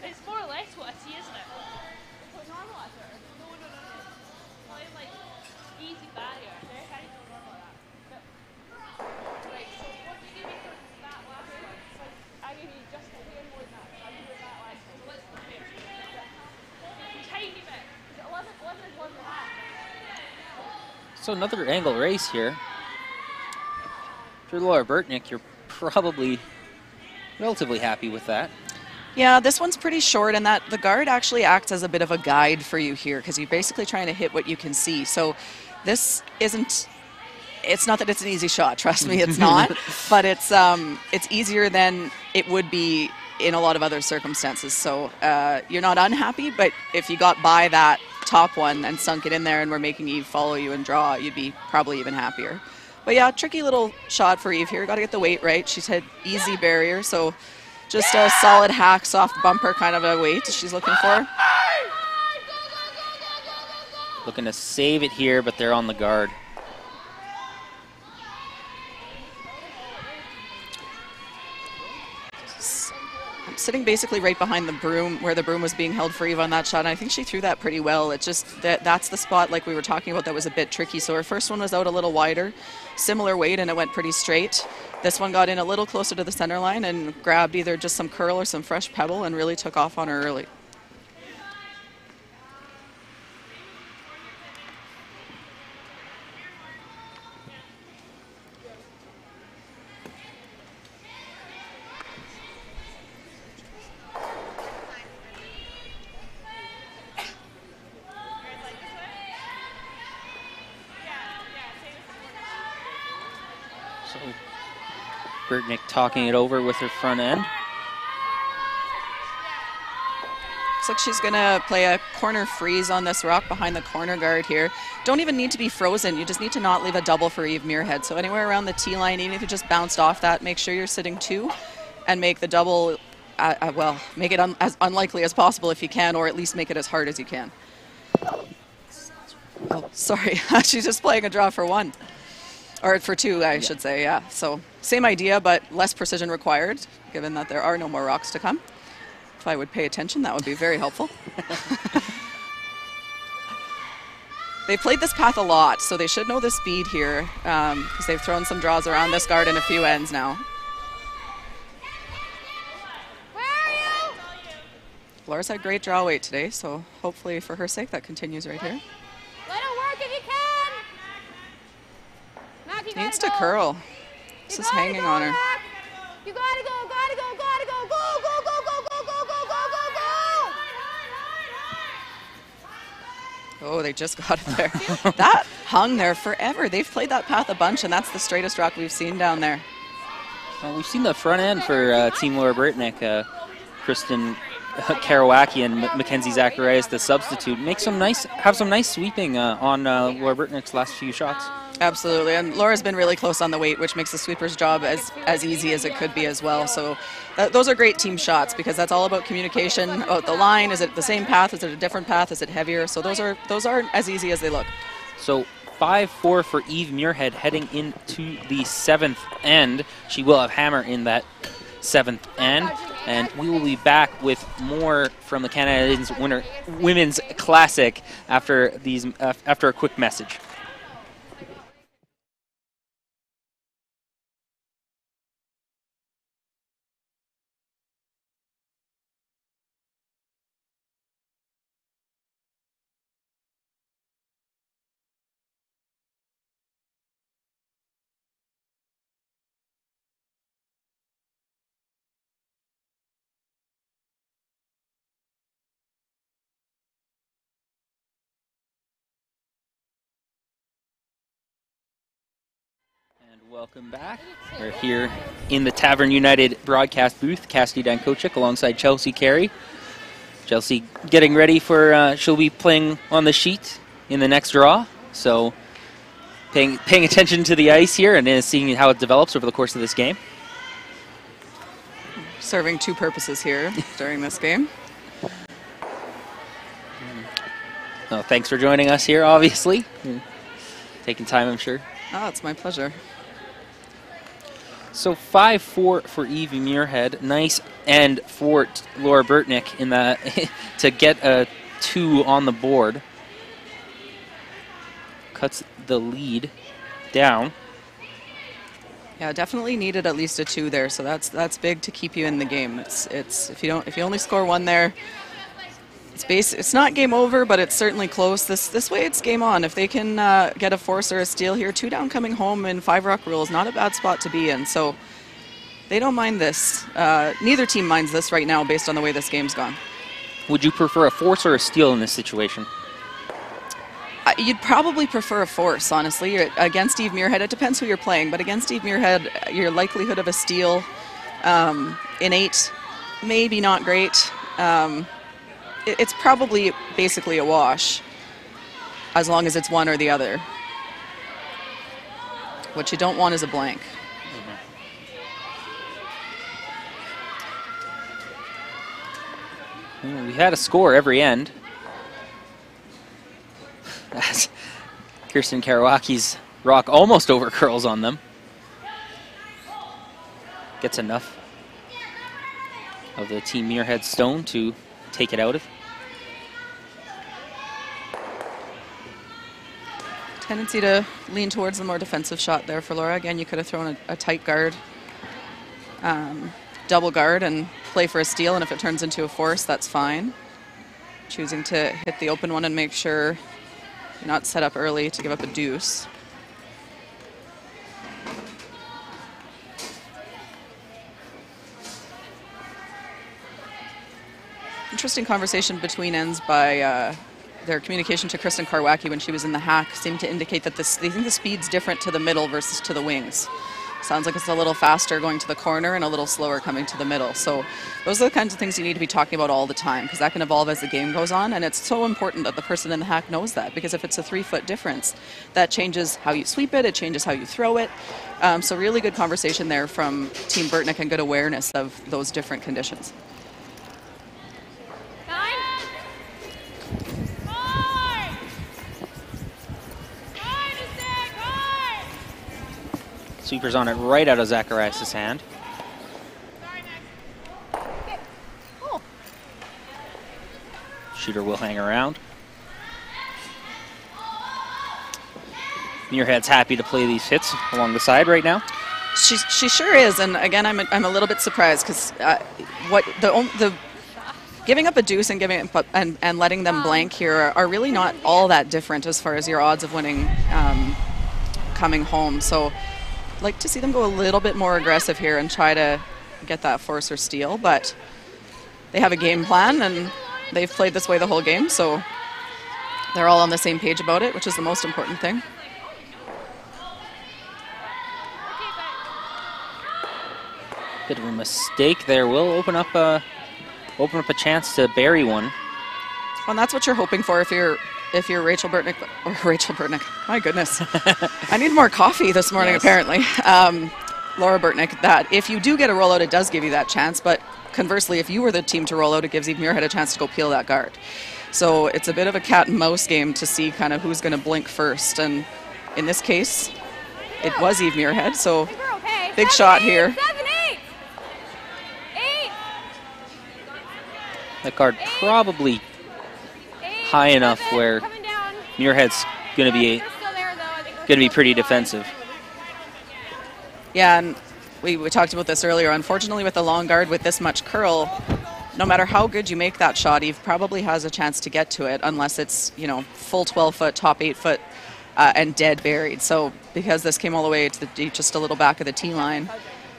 It's more or less what I see, isn't it? What normalizer? No. Well, it's like easy barrier. Very high to normal that. Right, so what do you give me for that last one? So I gave you just a hair more than that. So I give you that last one. So let's compare. Tiny bit. 11 is 1.5. So another angle race here. If you're Laura Burtneck, you're probably relatively happy with that. yeah, this one's pretty short, and that the guard actually acts as a bit of a guide for you here because you're basically trying to hit what you can see. So this isn't. It's not that it's an easy shot. Trust me, it's not. But it's easier than it would be in a lot of other circumstances. So you're not unhappy, but if you got by that top one and sunk it in there and were making Eve follow you and draw, you'd be probably even happier. But yeah, tricky little shot for Eve here. Got to get the weight right. She's hit easy barrier, so just a solid hack, soft bumper kind of a weight she's looking for. Looking to save it here, but they're on the guard. Sitting basically right behind the broom where the broom was being held for Eve on that shot, and I think she threw that pretty well. It just that's the spot like we were talking about that was a bit tricky. So her first one was out a little wider, similar weight, and it went pretty straight. This one got in a little closer to the center line and grabbed either just some curl or some fresh pebble and really took off on her early. So Burtneck talking it over with her front end. Looks like she's going to play a corner freeze on this rock behind the corner guard here. Don't even need to be frozen. You just need to not leave a double for Eve Muirhead. So anywhere around the tee line, even if you just bounced off that, make sure you're sitting 2 and make the double, well, make it as unlikely as possible if you can, or at least make it as hard as you can. Oh, sorry. She's just playing a draw for 1. Or for 2, I should say, yeah. So same idea, but less precision required, given that there are no more rocks to come. If I would pay attention, that would be very helpful. They've played this path a lot, so they should know the speed here, because they've thrown some draws around this guard in a few ends now. Where are you? Laura's had great draw weight today, so hopefully for her sake that continues right here. Let it work if you can. Mac, you Needs gotta to go. curl. This You is gotta hanging go, on her. Mac. You gotta go, gotta go, gotta go, go, go, go, go, go, go, go, go, go, go. Oh, they just got it there. That hung there forever. They've played that path a bunch, and that's the straightest rock we've seen down there. Well, we've seen the front end for Team Laura Burtneck. Kristen Karawacki and Mackenzie Zacharias, the substitute, have some nice sweeping on Laura Burtneck's last few shots. Absolutely, and Laura's been really close on the weight, which makes the sweeper's job as easy as it could be as well. So those are great team shots because that's all about communication. About the line, is it the same path? Is it a different path? Is it heavier? So those aren't as easy as they look. So 5-4 for Eve Muirhead heading into the 7th end. She will have hammer in that 7th end, and we will be back with more from the Canadians Women's Classic after a quick message. Welcome back. We're here in the Tavern United broadcast booth. Cassidy Dankocic alongside Chelsea Carey. Chelsea getting ready for, she'll be playing on the sheet in the next draw. So paying attention to the ice here and seeing how it develops over the course of this game. Serving two purposes here during this game. Oh, thanks for joining us here, obviously. Taking time, I'm sure. Oh, it's my pleasure. So 5-4 for Evie Muirhead. Nice end for Laura Burtneck in that to get a 2 on the board. Cuts the lead down. Yeah, definitely needed at least a 2 there. So that's big to keep you in the game. It's if you only score 1 there, it's not game over, but it's certainly close. This way it's game on. If they can get a force or a steal here, 2 down coming home in 5 Rock rules, not a bad spot to be in. So they don't mind this. Neither team minds this right now based on the way this game's gone. Would you prefer a force or a steal in this situation? You'd probably prefer a force, honestly. Against Eve Muirhead, it depends who you're playing, but against Eve Muirhead, your likelihood of a steal in 8, maybe not great. It's probably basically a wash, as long as it's one or the other. What you don't want is a blank. We had a score every end. As Kirsten Karawaki's rock almost overcurls on them. Gets enough of the Team Muirhead stone to take it out of. Tendency to lean towards the more defensive shot there for Laura. Again, you could have thrown a tight guard, double guard, and play for a steal, and if it turns into a force, that's fine. Choosing to hit the open one and make sure you're not set up early to give up a deuce. Interesting conversation between ends by their communication to Kristen Karwacki when she was in the hack seemed to indicate that they think the speed's different to the middle versus to the wings. Sounds like it's a little faster going to the corner and a little slower coming to the middle. So those are the kinds of things you need to be talking about all the time because that can evolve as the game goes on, and it's so important that the person in the hack knows that because if it's a 3-foot difference, that changes how you sweep it, it changes how you throw it. So really good conversation there from Team Burtneck and good awareness of those different conditions. Sweeper's on it right out of Zacharias' hand. Shooter will hang around. Muirhead's happy to play these hits along the side right now. She sure is, and again, I'm a little bit surprised because the giving up a deuce and and letting them blank here are really not all that different as far as your odds of winning coming home. So I'd like to see them go a little bit more aggressive here and try to get that force or steal, but they have a game plan and they've played this way the whole game, so they're all on the same page about it, which is the most important thing. Bit of a mistake there. Will open up a chance to bury one. Well, and that's what you're hoping for if you're Rachel Burtneck, or Rachel Burtneck. My goodness, I need more coffee this morning. Yes. Apparently, Laura Burtneck. That if you do get a rollout, it does give you that chance. But conversely, if you were the team to roll out, it gives Eve Muirhead a chance to go peel that guard. So it's a bit of a cat and mouse game to see kind of who's going to blink first. And in this case, it was Eve Muirhead. So big shot here. 7, 8. 8. That guard probably high enough where Coming down. Muirhead's going to be They're still there, though. I think they're going to be still pretty alive. defensive. Yeah, and we talked about this earlier. Unfortunately, with the long guard with this much curl, no matter how good you make that shot, Eve probably has a chance to get to it unless it's, you know, full 12-foot, top 8-foot, and dead buried. So because this came all the way to the just a little back of the tee line,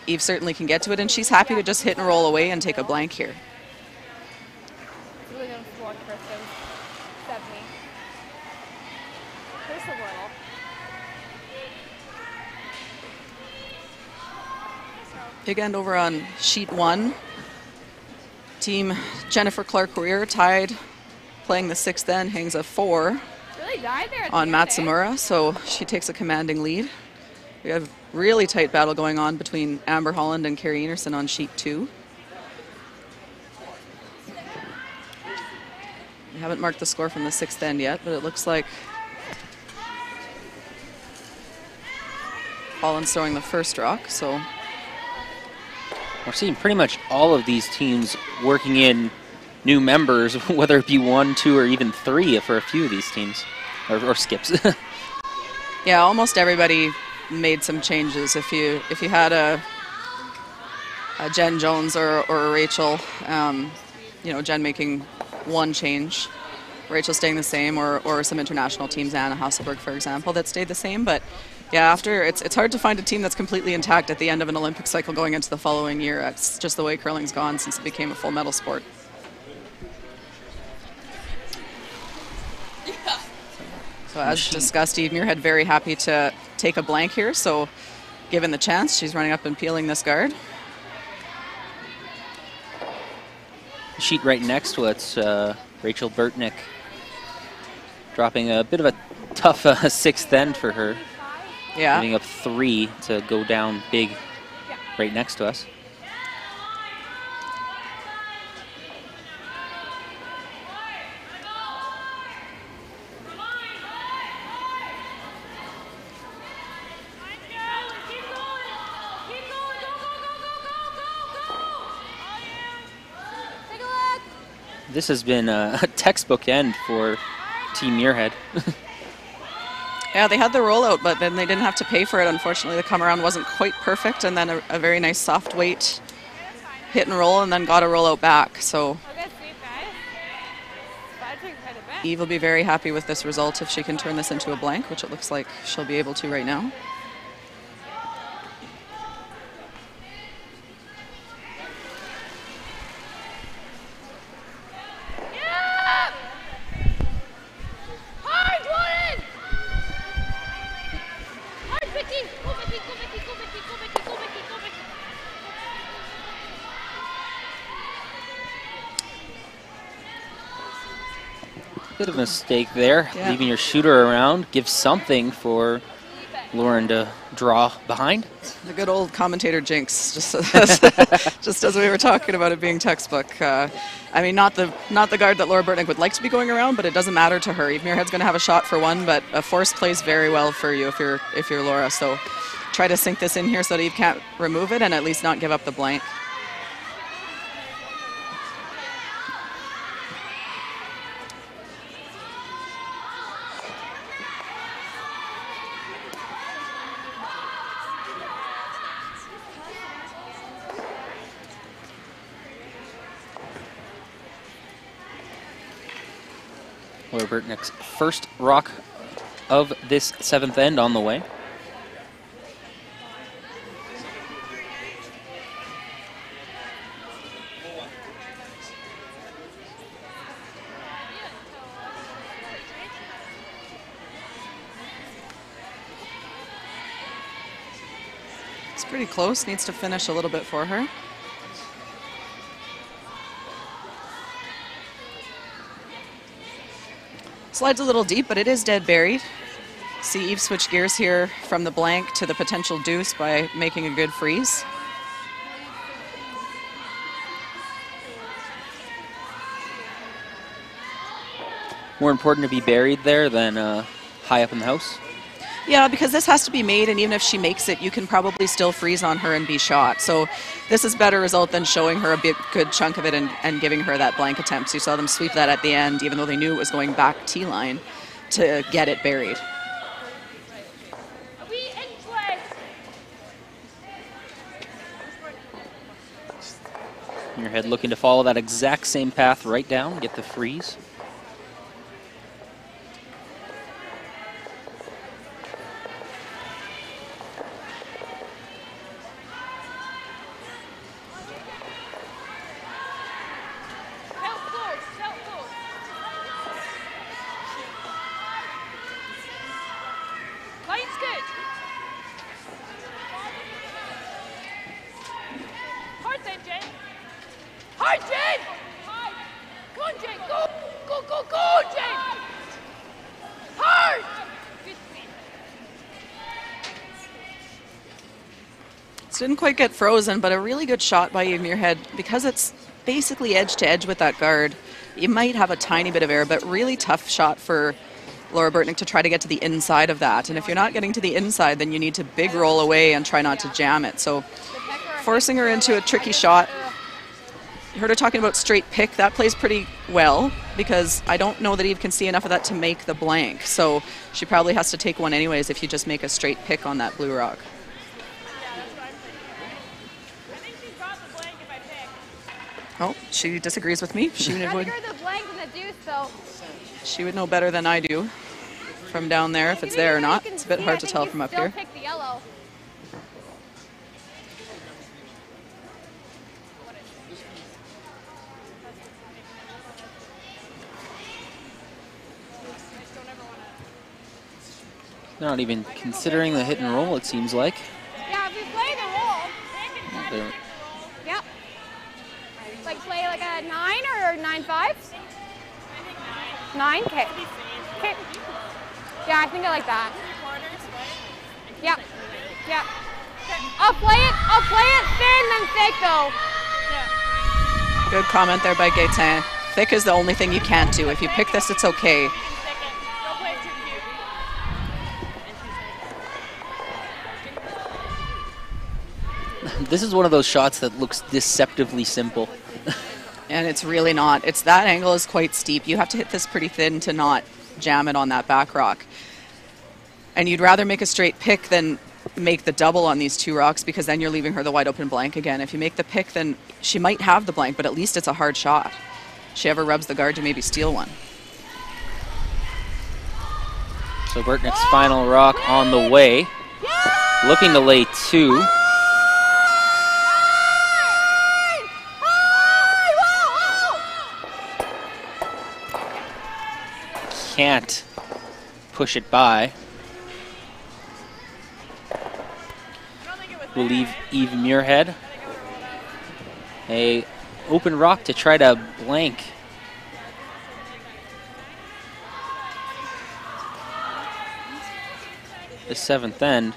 Eve certainly can get to it, and she's happy to just hit and roll away and take a blank here. Really don't watch Kristen. 70. Just a little. Big end over on sheet 1. Team Jennifer Clark-Weir tied, playing the 6th end, hangs a 4 Really died there at the on end, eh? Matsamura, so she takes a commanding lead. We have really tight battle going on between Amber Holland and Carrie Enerson on sheet 2. We haven't marked the score from the 6th end yet, but it looks like Holland's throwing the first rock, so We're seeing pretty much all of these teams working in new members, whether it be 1, 2, or even 3 for a few of these teams, or skips. yeah, almost everybody made some changes. If you had a Jen Jones or a Rachel, you know, Jen making 1 change, Rachel staying the same, or some international teams, Anna Hasselberg, for example, that stayed the same. But yeah, after it's hard to find a team that's completely intact at the end of an Olympic cycle going into the following year. That's just the way curling's gone since it became a full medal sport. So as discussed, Eve Muirhead very happy to take a blank here. So given the chance, she's running up and peeling this guard. Sheet right next to it's Rachel Burtneck dropping a bit of a tough 6th end for her. Yeah. Giving up 3 to go down big right next to us. This has been a textbook end for Team Muirhead. Yeah, they had the rollout, but then they didn't have to pay for it. Unfortunately, the come around wasn't quite perfect, and then a very nice soft weight hit and roll, and then got a rollout back. So Eve will be very happy with this result if she can turn this into a blank, which it looks like she'll be able to right now. Bit of a mistake there, Yeah. leaving your shooter around. Give something for Lauren to draw behind. The good old commentator jinx, just as we were talking about it being textbook. I mean, not the guard that Laura Burtneck would like to be going around, but it doesn't matter to her. Eve Muirhead's going to have a shot for 1, but a force plays very well for you if you're Laura. So try to sink this in here so that Eve can't remove it and at least not give up the blank. Laura Burtneck's first rock of this 7th end on the way. Pretty close, needs to finish a little bit for her. Slides a little deep, but it is dead buried. See Eve switch gears here from the blank to the potential deuce by making a good freeze. More important to be buried there than high up in the house? Yeah, because this has to be made, and even if she makes it, you can probably still freeze on her and be shot. So this is better result than showing her a good chunk of it and giving her that blank attempt. So you saw them sweep that at the end, even though they knew it was going back T-line to get it buried. Are we in play? Muirhead looking to follow that exact same path right down, get the freeze. Line's good. Hard then, Jen. Hard, Jen! Hard. Come on, Jen. Go, go, go, go, Jen! Hard! Good speed. This didn't quite get frozen, but a really good shot by Eve Muirhead. Because it's basically edge to edge with that guard, you might have a tiny bit of air, but really tough shot for Laura Burtneck to try to get to the inside of that. And if you're not getting to the inside, then you need to big roll away and try not to jam it. So forcing her into a tricky shot. You heard her talking about straight pick. That plays pretty well because I don't know that Eve can see enough of that to make the blank. So she probably has to take one anyways if you just make a straight pick on that blue rock. I think she's got the blank if I pick. Oh, she disagrees with me. She I would, think the blank and the deuce, though. she would know better than I do from down there if it's there or not. It's a bit hard to tell from up here. Pick the yellow. Not even considering the hit and roll, it seems like. Yeah, if we play the roll. Yep. Like play like a 9 or 9-5? 9? Okay. Okay. Yeah, I think I like that. Yep. Yep. I'll play it thin then thick though. Good comment there by Gaetan. Thick is the only thing you can't do. If you pick this, it's okay. This is one of those shots that looks deceptively simple. And it's really not. It's that angle is quite steep. You have to hit this pretty thin to not jam it on that back rock. And you'd rather make a straight pick than make the double on these two rocks because then you're leaving her the wide open blank again. If you make the pick, then she might have the blank, but at least it's a hard shot. She ever rubs the guard to maybe steal one. So Burtneck's final rock on the way. Looking to lay two. Can't push it by. Will leave Eve Muirhead a open rock to try to blank. The seventh end.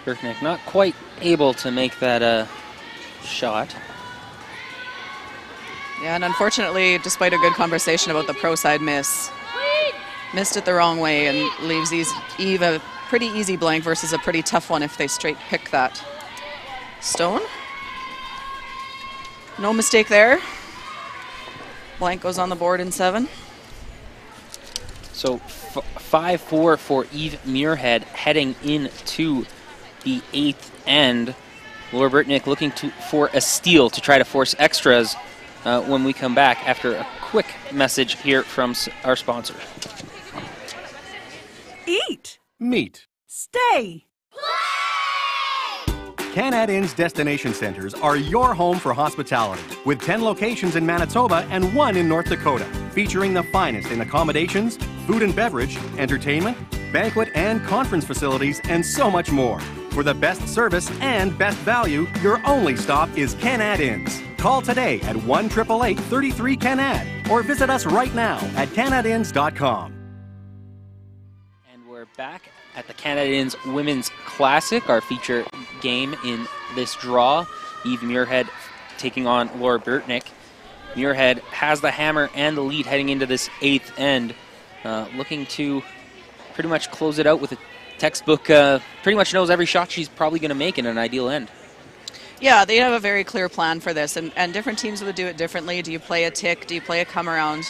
Burtneck not quite able to make that shot. Yeah, and unfortunately, despite a good conversation about the pro side miss, missed it the wrong way and leaves Eve a pretty easy blank versus a pretty tough one if they straight pick that stone. No mistake there. Blank goes on the board in 7. So 5-4 for Eve Muirhead heading into the 8th end. Laura Burtneck looking for a steal to try to force extras when we come back after a quick message here from our sponsor. Eat. Meet. Stay. Canad Inn's destination centers are your home for hospitality, with 10 locations in Manitoba and 1 in North Dakota, featuring the finest in accommodations, food and beverage, entertainment, banquet and conference facilities, and so much more. For the best service and best value, your only stop is Canad Inns. Call today at 1-888-33-CANAD or visit us right now at canadinns.com. And we're back at the Canad Inns Women's Classic, our feature game in this draw. Eve Muirhead taking on Laura Burtneck. Muirhead has the hammer and the lead heading into this 8th end, looking to pretty much close it out with a textbook. Pretty much knows every shot she's probably going to make in an ideal end. Yeah, they have a very clear plan for this, and different teams would do it differently. Do you play a tick? Do you play a come around?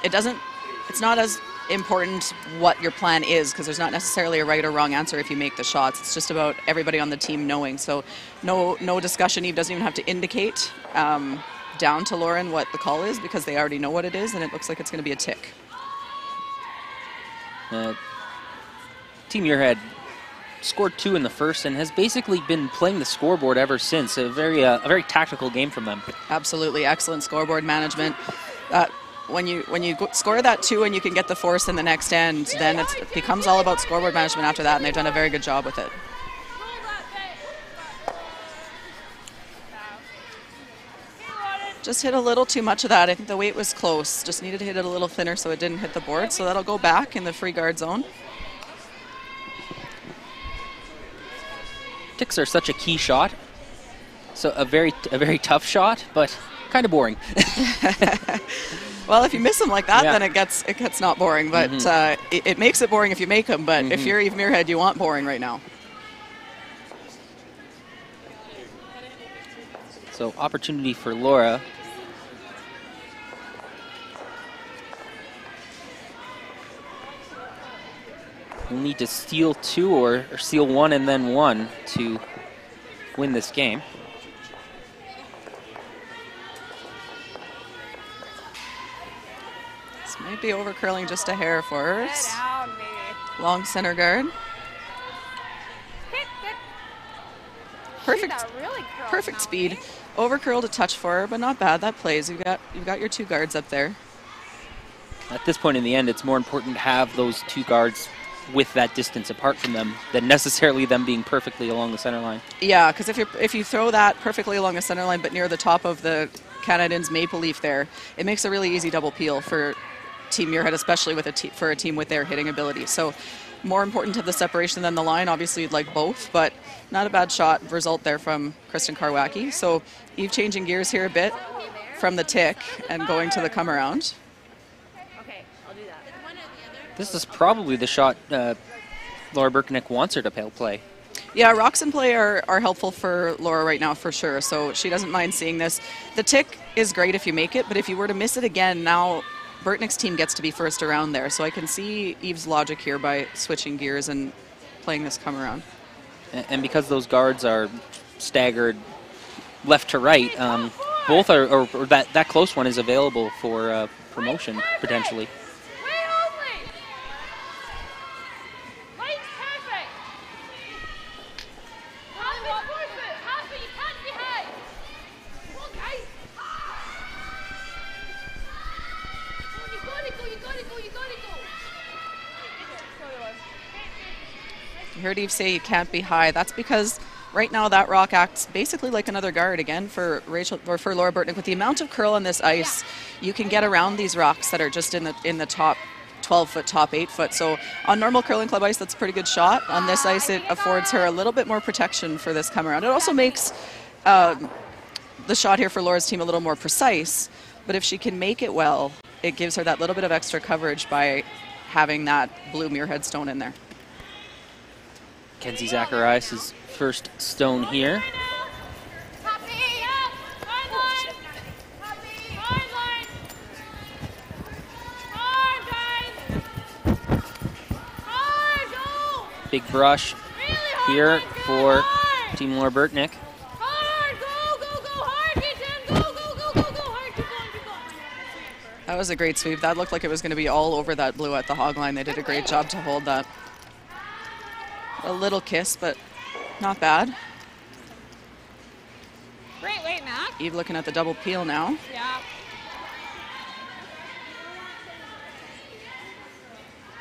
It's not as important what your plan is, because there's not necessarily a right or wrong answer if you make the shots. It's just about everybody on the team knowing. So no discussion. Eve doesn't even have to indicate down to Lauren what the call is, because they already know what it is, and it looks like it's going to be a tick. Team Muirhead scored 2 in the first and has basically been playing the scoreboard ever since. A very tactical game from them. Absolutely excellent scoreboard management. When you score that 2 and you can get the force in the next end, then it becomes all about scoreboard management after that, and they've done a very good job with it. Just hit a little too much of that. I think the weight was close. Just needed to hit it a little thinner so it didn't hit the board. So that'll go back in the free guard zone. Ticks are such a key shot. So a very tough shot, but kind of boring. Well, if you miss them like that, yeah, then it gets not boring. But it makes it boring if you make them. But if you're Eve Muirhead, you want boring right now. So opportunity for Laura. We'll need to steal 2 or steal 1 and then 1 to win this game. This might be over curling just a hair for her. Long center guard. Perfect speed. Over curled a touch for her, but not bad. That plays. You've got your 2 guards up there. At this point in the end, it's more important to have those 2 guards with that distance apart from them than necessarily them being perfectly along the center line. Yeah, because if you throw that perfectly along the center line but near the top of the Canad Inns maple leaf there, it makes a really easy double peel for Team Muirhead, especially with for a team with their hitting ability. So more important to the separation than the line. Obviously, you'd like both, but not a bad shot result there from Kristen Karwacki. So Eve changing gears here a bit from the tick and going to the come around. This is probably the shot Laura Burtneck wants her to play. Yeah, rocks in play are helpful for Laura right now for sure, so she doesn't mind seeing this. The tick is great if you make it, but if you were to miss it again, now Burtneck's team gets to be first around there. So I can see Eve's logic here by switching gears and playing this come around. And because those guards are staggered left to right, both are, or that close one is available for promotion potentially. You heard Eve say you can't be high. That's because right now that rock acts basically like another guard again for Laura Burtneck. With the amount of curl on this ice, you can get around these rocks that are just in the top 12-foot, top 8-foot. So on normal curling club ice, that's a pretty good shot. On this ice, it affords her a little bit more protection for this come around. It also makes the shot here for Laura's team a little more precise. But if she can make it well, it gives her that little bit of extra coverage by having that blue Muirhead stone in there. Kenzie Zacharias' first stone here. Big brush here for Team Laura Burtneck. That was a great sweep. That looked like it was going to be all over that blue at the hog line. They did a great job to hold that. A little kiss, but not bad. Great weight, Mac. Eve looking at the double peel now. Yeah.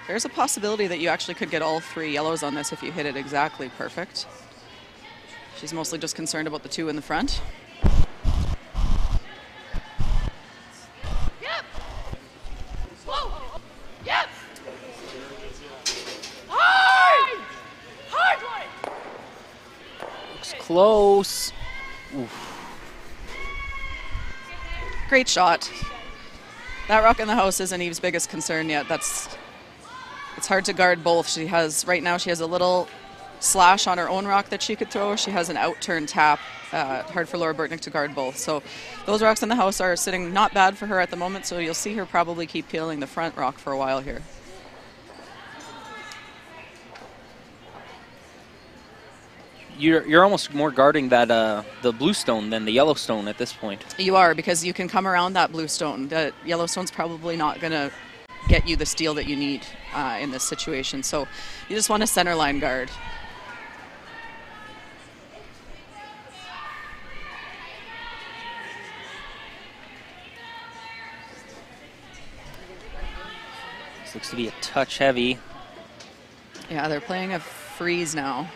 There's a possibility that you actually could get all 3 yellows on this if you hit it exactly perfect. She's mostly just concerned about the 2 in the front. Yep. Whoa. Yep. Hard. Hard one. Looks close. Oof. Great shot. That rock in the house isn't Eve's biggest concern yet. It's hard to guard both. Right now she has a little slash on her own rock that she could throw. She has an out-turn tap. Hard for Laura Burtneck to guard both. So those rocks in the house are sitting not bad for her at the moment, so you'll see her probably keep peeling the front rock for a while here. You're almost more guarding that the blue stone than the yellow stone at this point. You are, because you can come around that blue stone. The yellow stone's probably not going to get you the steal that you need in this situation. So you just want a center line guard. This looks to be a touch heavy. Yeah, they're playing a freeze now.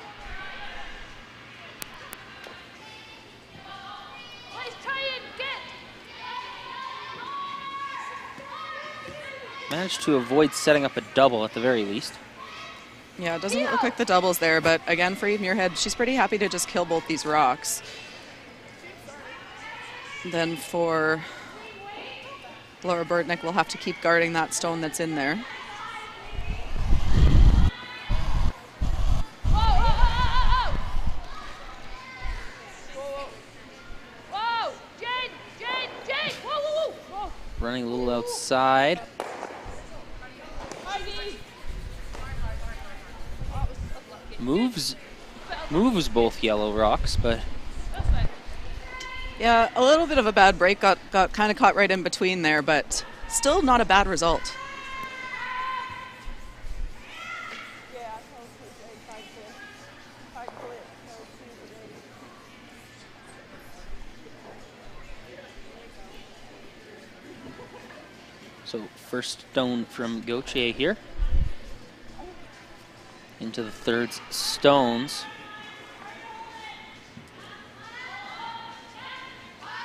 Let's try and get. Managed to avoid setting up a double at the very least. Yeah, it doesn't look like the double's there, but again, for Eve Muirhead, she's pretty happy to just kill both these rocks. Then for Laura Burtneck, we'll have to keep guarding that stone that's in there. Whoa, whoa, whoa, whoa. Whoa, Jen, whoa, whoa, whoa. Running a little outside. Moves both yellow rocks, but Yeah, a little bit of a bad break, got kind of caught right in between there, but still not a bad result. so first stone from Gauthier here. Into the third stones.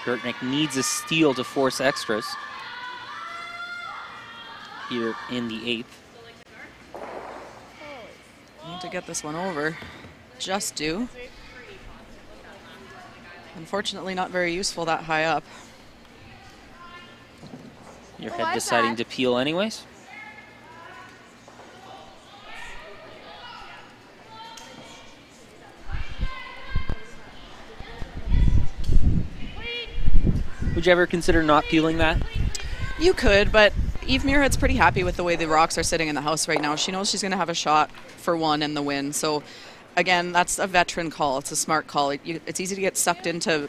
Burtneck needs a steal to force extras here in the 8th. Need to get this one over. Just do. Unfortunately, not very useful that high up. Muirhead deciding to peel anyways. Would you ever consider not peeling that? You could, but Eve Muirhead's pretty happy with the way the rocks are sitting in the house right now. She knows she's going to have a shot for one in the win. So, again, that's a veteran call. It's a smart call. It's easy to get sucked into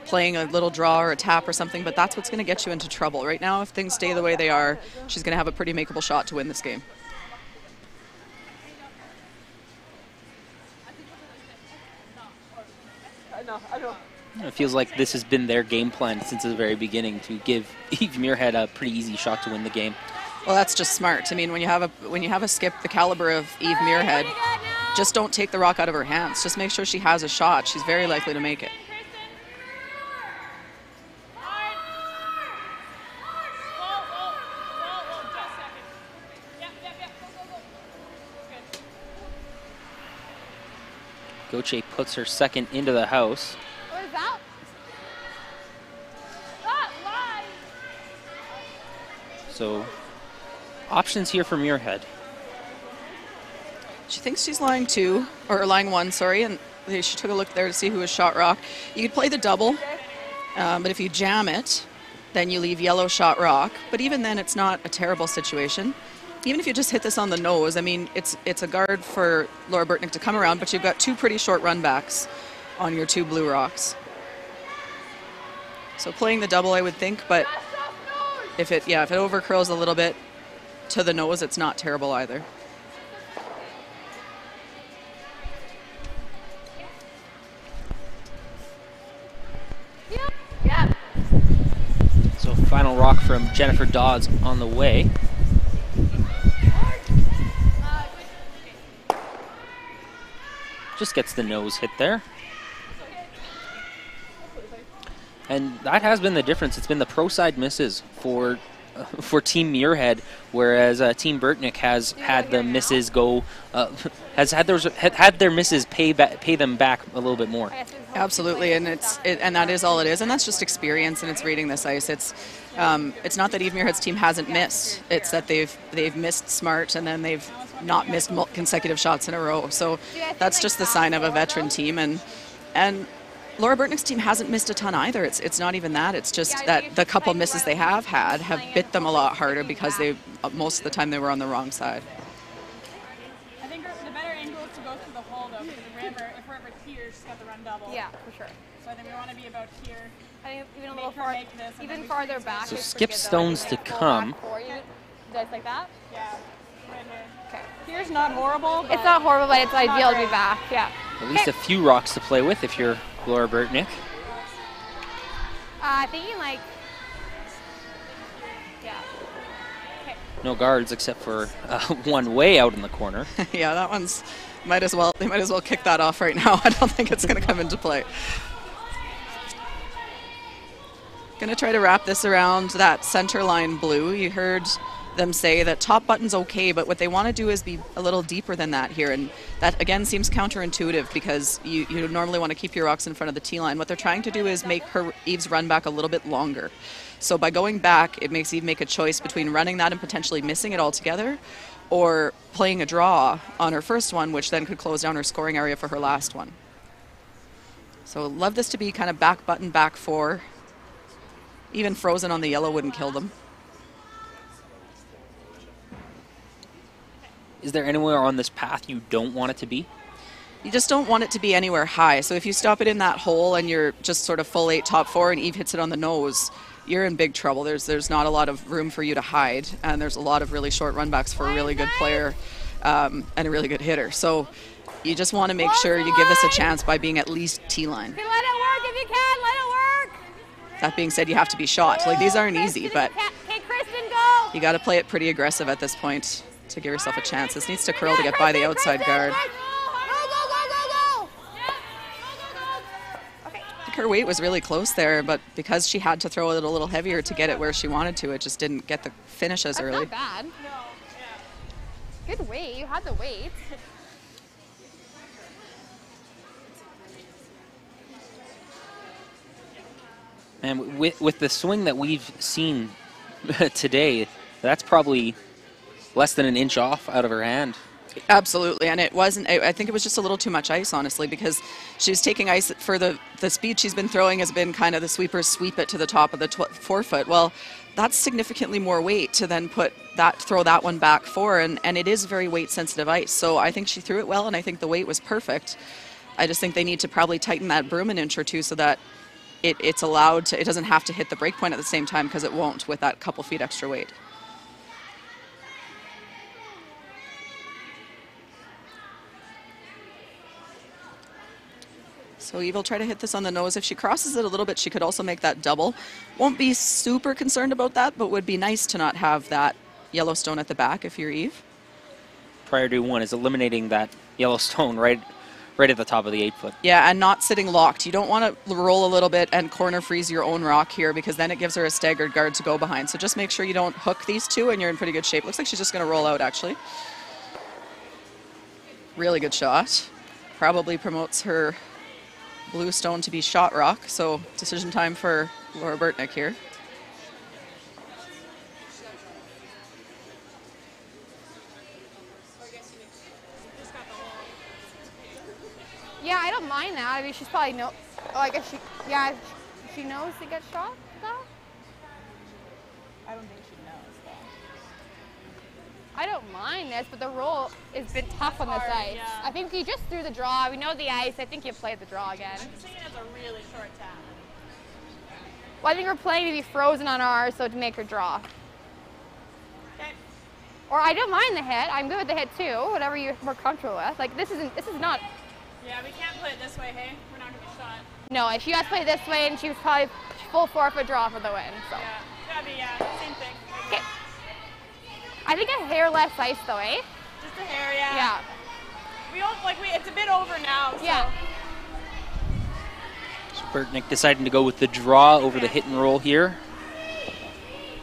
playing a little draw or a tap or something, but that's what's going to get you into trouble. Right now, if things stay the way they are, she's going to have a pretty makeable shot to win this game. It feels like this has been their game plan since the very beginning, to give Eve Muirhead a pretty easy shot to win the game. Well, that's just smart. I mean, when you have a skip the caliber of Eve Muirhead, just don't take the rock out of her hands. Just make sure she has a shot. She's very likely to make it. Gauthier puts her second into the house. What is that? So, options here for Muirhead. She thinks she's line 2, or line 1, sorry, and she took a look there to see who was shot rock. You could play the double, but if you jam it, then you leave yellow shot rock. But even then, it's not a terrible situation. Even if you just hit this on the nose, I mean, it's a guard for Laura Burtneck to come around, but you've got 2 pretty short run backs on your 2 blue rocks. So playing the double, I would think, but if it overcurls a little bit to the nose, it's not terrible either. Final rock from Jennifer Dodds on the way. Just gets the nose hit there. And that has been the difference. It's been the pro side misses for Team Muirhead, whereas Team Burtneck has had the misses go, has had their misses pay them back a little bit more. Absolutely, and and that is all it is, and that's just experience, and it's reading this ice. It's not that Eve Muirhead's team hasn't missed; it's that they've missed smart, and then they've not missed consecutive shots in a row. So that's just the sign of a veteran team, and Laura Burtneck's team hasn't missed a ton either. It's not even that. It's just that the couple misses they have had have bit them a lot harder because most of the time they were on the wrong side. I think the better angle is to go through the hole though, because if we're ever here, she's got the run double. Yeah, for sure. So I think we want to be about here. I think even a little far, even farther back. So is skip pretty good, stones though. to come. Just like that? Yeah, right here. Okay. Here's not horrible. It's not horrible, but it's ideal to be back. Yeah. At least a few rocks to play with if you're Laura Burtneck. Thinking like, yeah. Okay. No guards except for one way out in the corner. Yeah, that one's they might as well kick that off right now. I don't think it's going to come into play. Going to try to wrap this around that center line blue. You heard them say that top button's okay, but what they want to do is be a little deeper than that here, and that again seems counterintuitive because you normally want to keep your rocks in front of the tee line. What they're trying to do is make Eve's run back a little bit longer. So by going back, it makes Eve make a choice between running that and potentially missing it altogether, or playing a draw on her first one, which then could close down her scoring area for her last one. So love this to be kind of back button, back four. Even frozen on the yellow wouldn't kill them. Is there anywhere on this path you don't want it to be? You just don't want it to be anywhere high. So if you stop it in that hole and you're just sort of full 8 top 4 and Eve hits it on the nose, you're in big trouble. There's not a lot of room for you to hide, and there's a lot of really short runbacks for a really good player and a really good hitter. So you just want to make sure you give this a chance by being at least tee line. Let it work if you can. Let it work. That being said, you have to be shot. Like, these aren't easy, but Okay, Kristen, go. you got to play it pretty aggressive at this point to give yourself a chance. This needs to curl to get by the outside guard. Go. Okay. I think her weight was really close there, but because she had to throw it a little heavier to get it where she wanted to, it just didn't get the finish as That's early. not bad. Good weight. You had the weight. And with the swing that we've seen today, that's probably less than an inch off out of her hand. Absolutely, and it wasn't. I think it was just a little too much ice, honestly, because she's taking ice for the speed she's been throwing has been kind of the sweepers sweep it to the top of the 4-foot. Well, that's significantly more weight to then throw that one back for, and it is very weight sensitive ice. So I think she threw it well, and I think the weight was perfect. I just think they need to probably tighten that broom an inch or two so that it's allowed to. It doesn't have to hit the break point at the same time, because it won't with that couple feet extra weight. So Eve will try to hit this on the nose. If she crosses it a little bit, she could also make that double. Won't be super concerned about that, but would be nice to not have that yellow stone at the back if you're Eve. Priority one is eliminating that yellow stone right at the top of the 8-foot. Yeah, and not sitting locked. You don't want to roll a little bit and corner freeze your own rock here, because then it gives her a staggered guard to go behind. So just make sure you don't hook these two, and you're in pretty good shape. Looks like she's just going to roll out, actually. Really good shot. Probably promotes her blue stone to be shot rock, so decision time for Laura Burtneck here. Yeah, I don't mind that. I mean, she's probably oh, I guess she knows to get shot, though. I don't think she knows, though. I don't mind this, but the roll has been tough on this ice. Yeah. I think you just threw the draw. We know the ice. I think you played the draw again. I'm just saying it's a really short tap. Well, I think we're playing to be frozen on ours, so to make her draw. Okay. Or I don't mind the hit. I'm good with the hit too. Whatever you're more comfortable with. Like this is not. Yeah, we can't play it this way, hey? We're not going to be shot. No, if she has to play this way, and she was probably full 4-foot draw for the win. So. Yeah. Gabby, yeah, same thing. Okay. I think a hair less ice though, eh? Just a hair, yeah. Yeah. It's a bit over now, so. Yeah. So Burtneck deciding to go with the draw over the hit and roll here.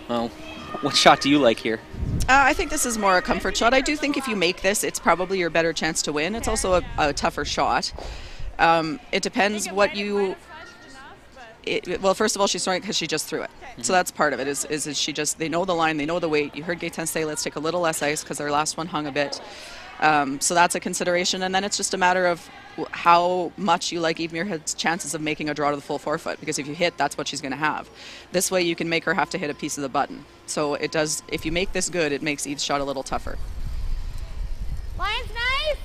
Well, what shot do you like here? I think this is more a comfort shot. I do think if you make this, it's probably your better chance to win. It's also a tougher shot. It depends what you... well, first of all, she's throwing it because she just threw it. So that's part of it, is she just... They know the line, they know the weight. You heard Gaetan say, let's take a little less ice because their last one hung a bit. So that's a consideration. And then it's just a matter of how much you like Eve Muirhead's chances of making a draw to the full 4-foot, because if you hit, that's what she's going to have. This way you can make her have to hit a piece of the button. So it does, if you make this good, it makes Eve's shot a little tougher. Line's nice.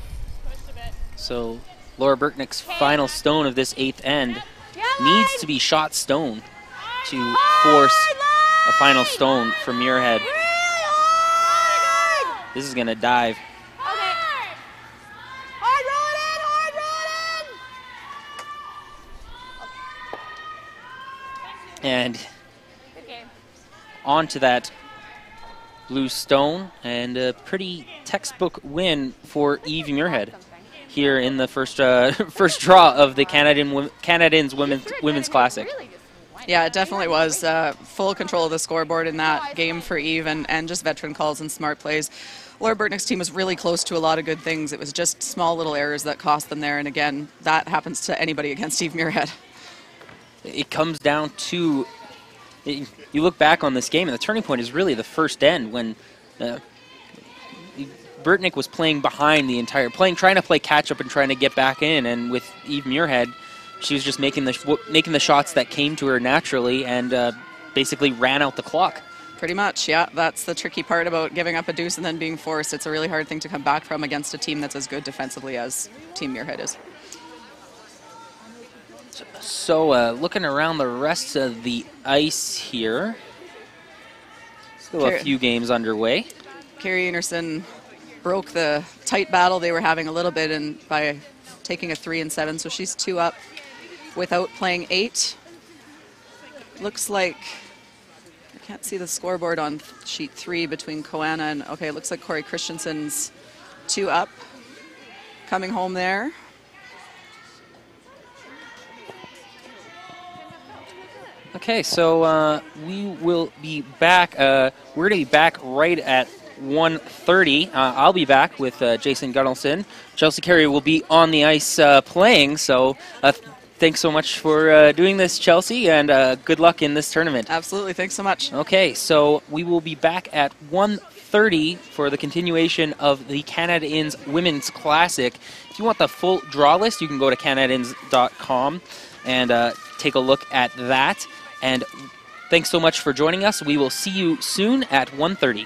Pushed a bit. So Laura Burtneck's final stone of this 8th end Yeah, needs line. to be shot stone to force a final stone from Muirhead. Really hard. This is going to dive. Okay. Hard rolling, And Good game. onto that blue stone, and a pretty textbook win for Eve Muirhead here in the first first draw of the Canadians Women's Classic. Really just went. Yeah, it definitely was full control of the scoreboard in that game for Eve, and just veteran calls and smart plays. Laura Burtneck's team was really close to a lot of good things. It was just small little errors that cost them there, and again, that happens to anybody against Eve Muirhead. It comes down to, you look back on this game, and the turning point is really the first end when Burtneck was playing behind the entire, trying to play catch up and trying to get back in, and with Eve Muirhead, she was just making the shots that came to her naturally, and basically ran out the clock. Pretty much, yeah. That's the tricky part about giving up a deuce and then being forced. It's a really hard thing to come back from against a team that's as good defensively as Team Muirhead is. So looking around the rest of the ice here, still a few games underway. Carrie Enerson broke the tight battle they were having a little bit and by taking a 3-7, so she's 2 up without playing 8. Looks like, I can't see the scoreboard on sheet 3 between Koana and, okay, it looks like Corey Christensen's 2 up, coming home there. Okay, so we will be back. We're going to be back right at 1:30. I'll be back with Jason Gunnelson. Chelsea Carey will be on the ice playing, so thanks so much for doing this, Chelsea, and good luck in this tournament. Absolutely, thanks so much. Okay, so we will be back at 1:30 for the continuation of the Canadians Women's Classic. If you want the full draw list, you can go to canadians.com and take a look at that. And thanks so much for joining us. We will see you soon at 1:30.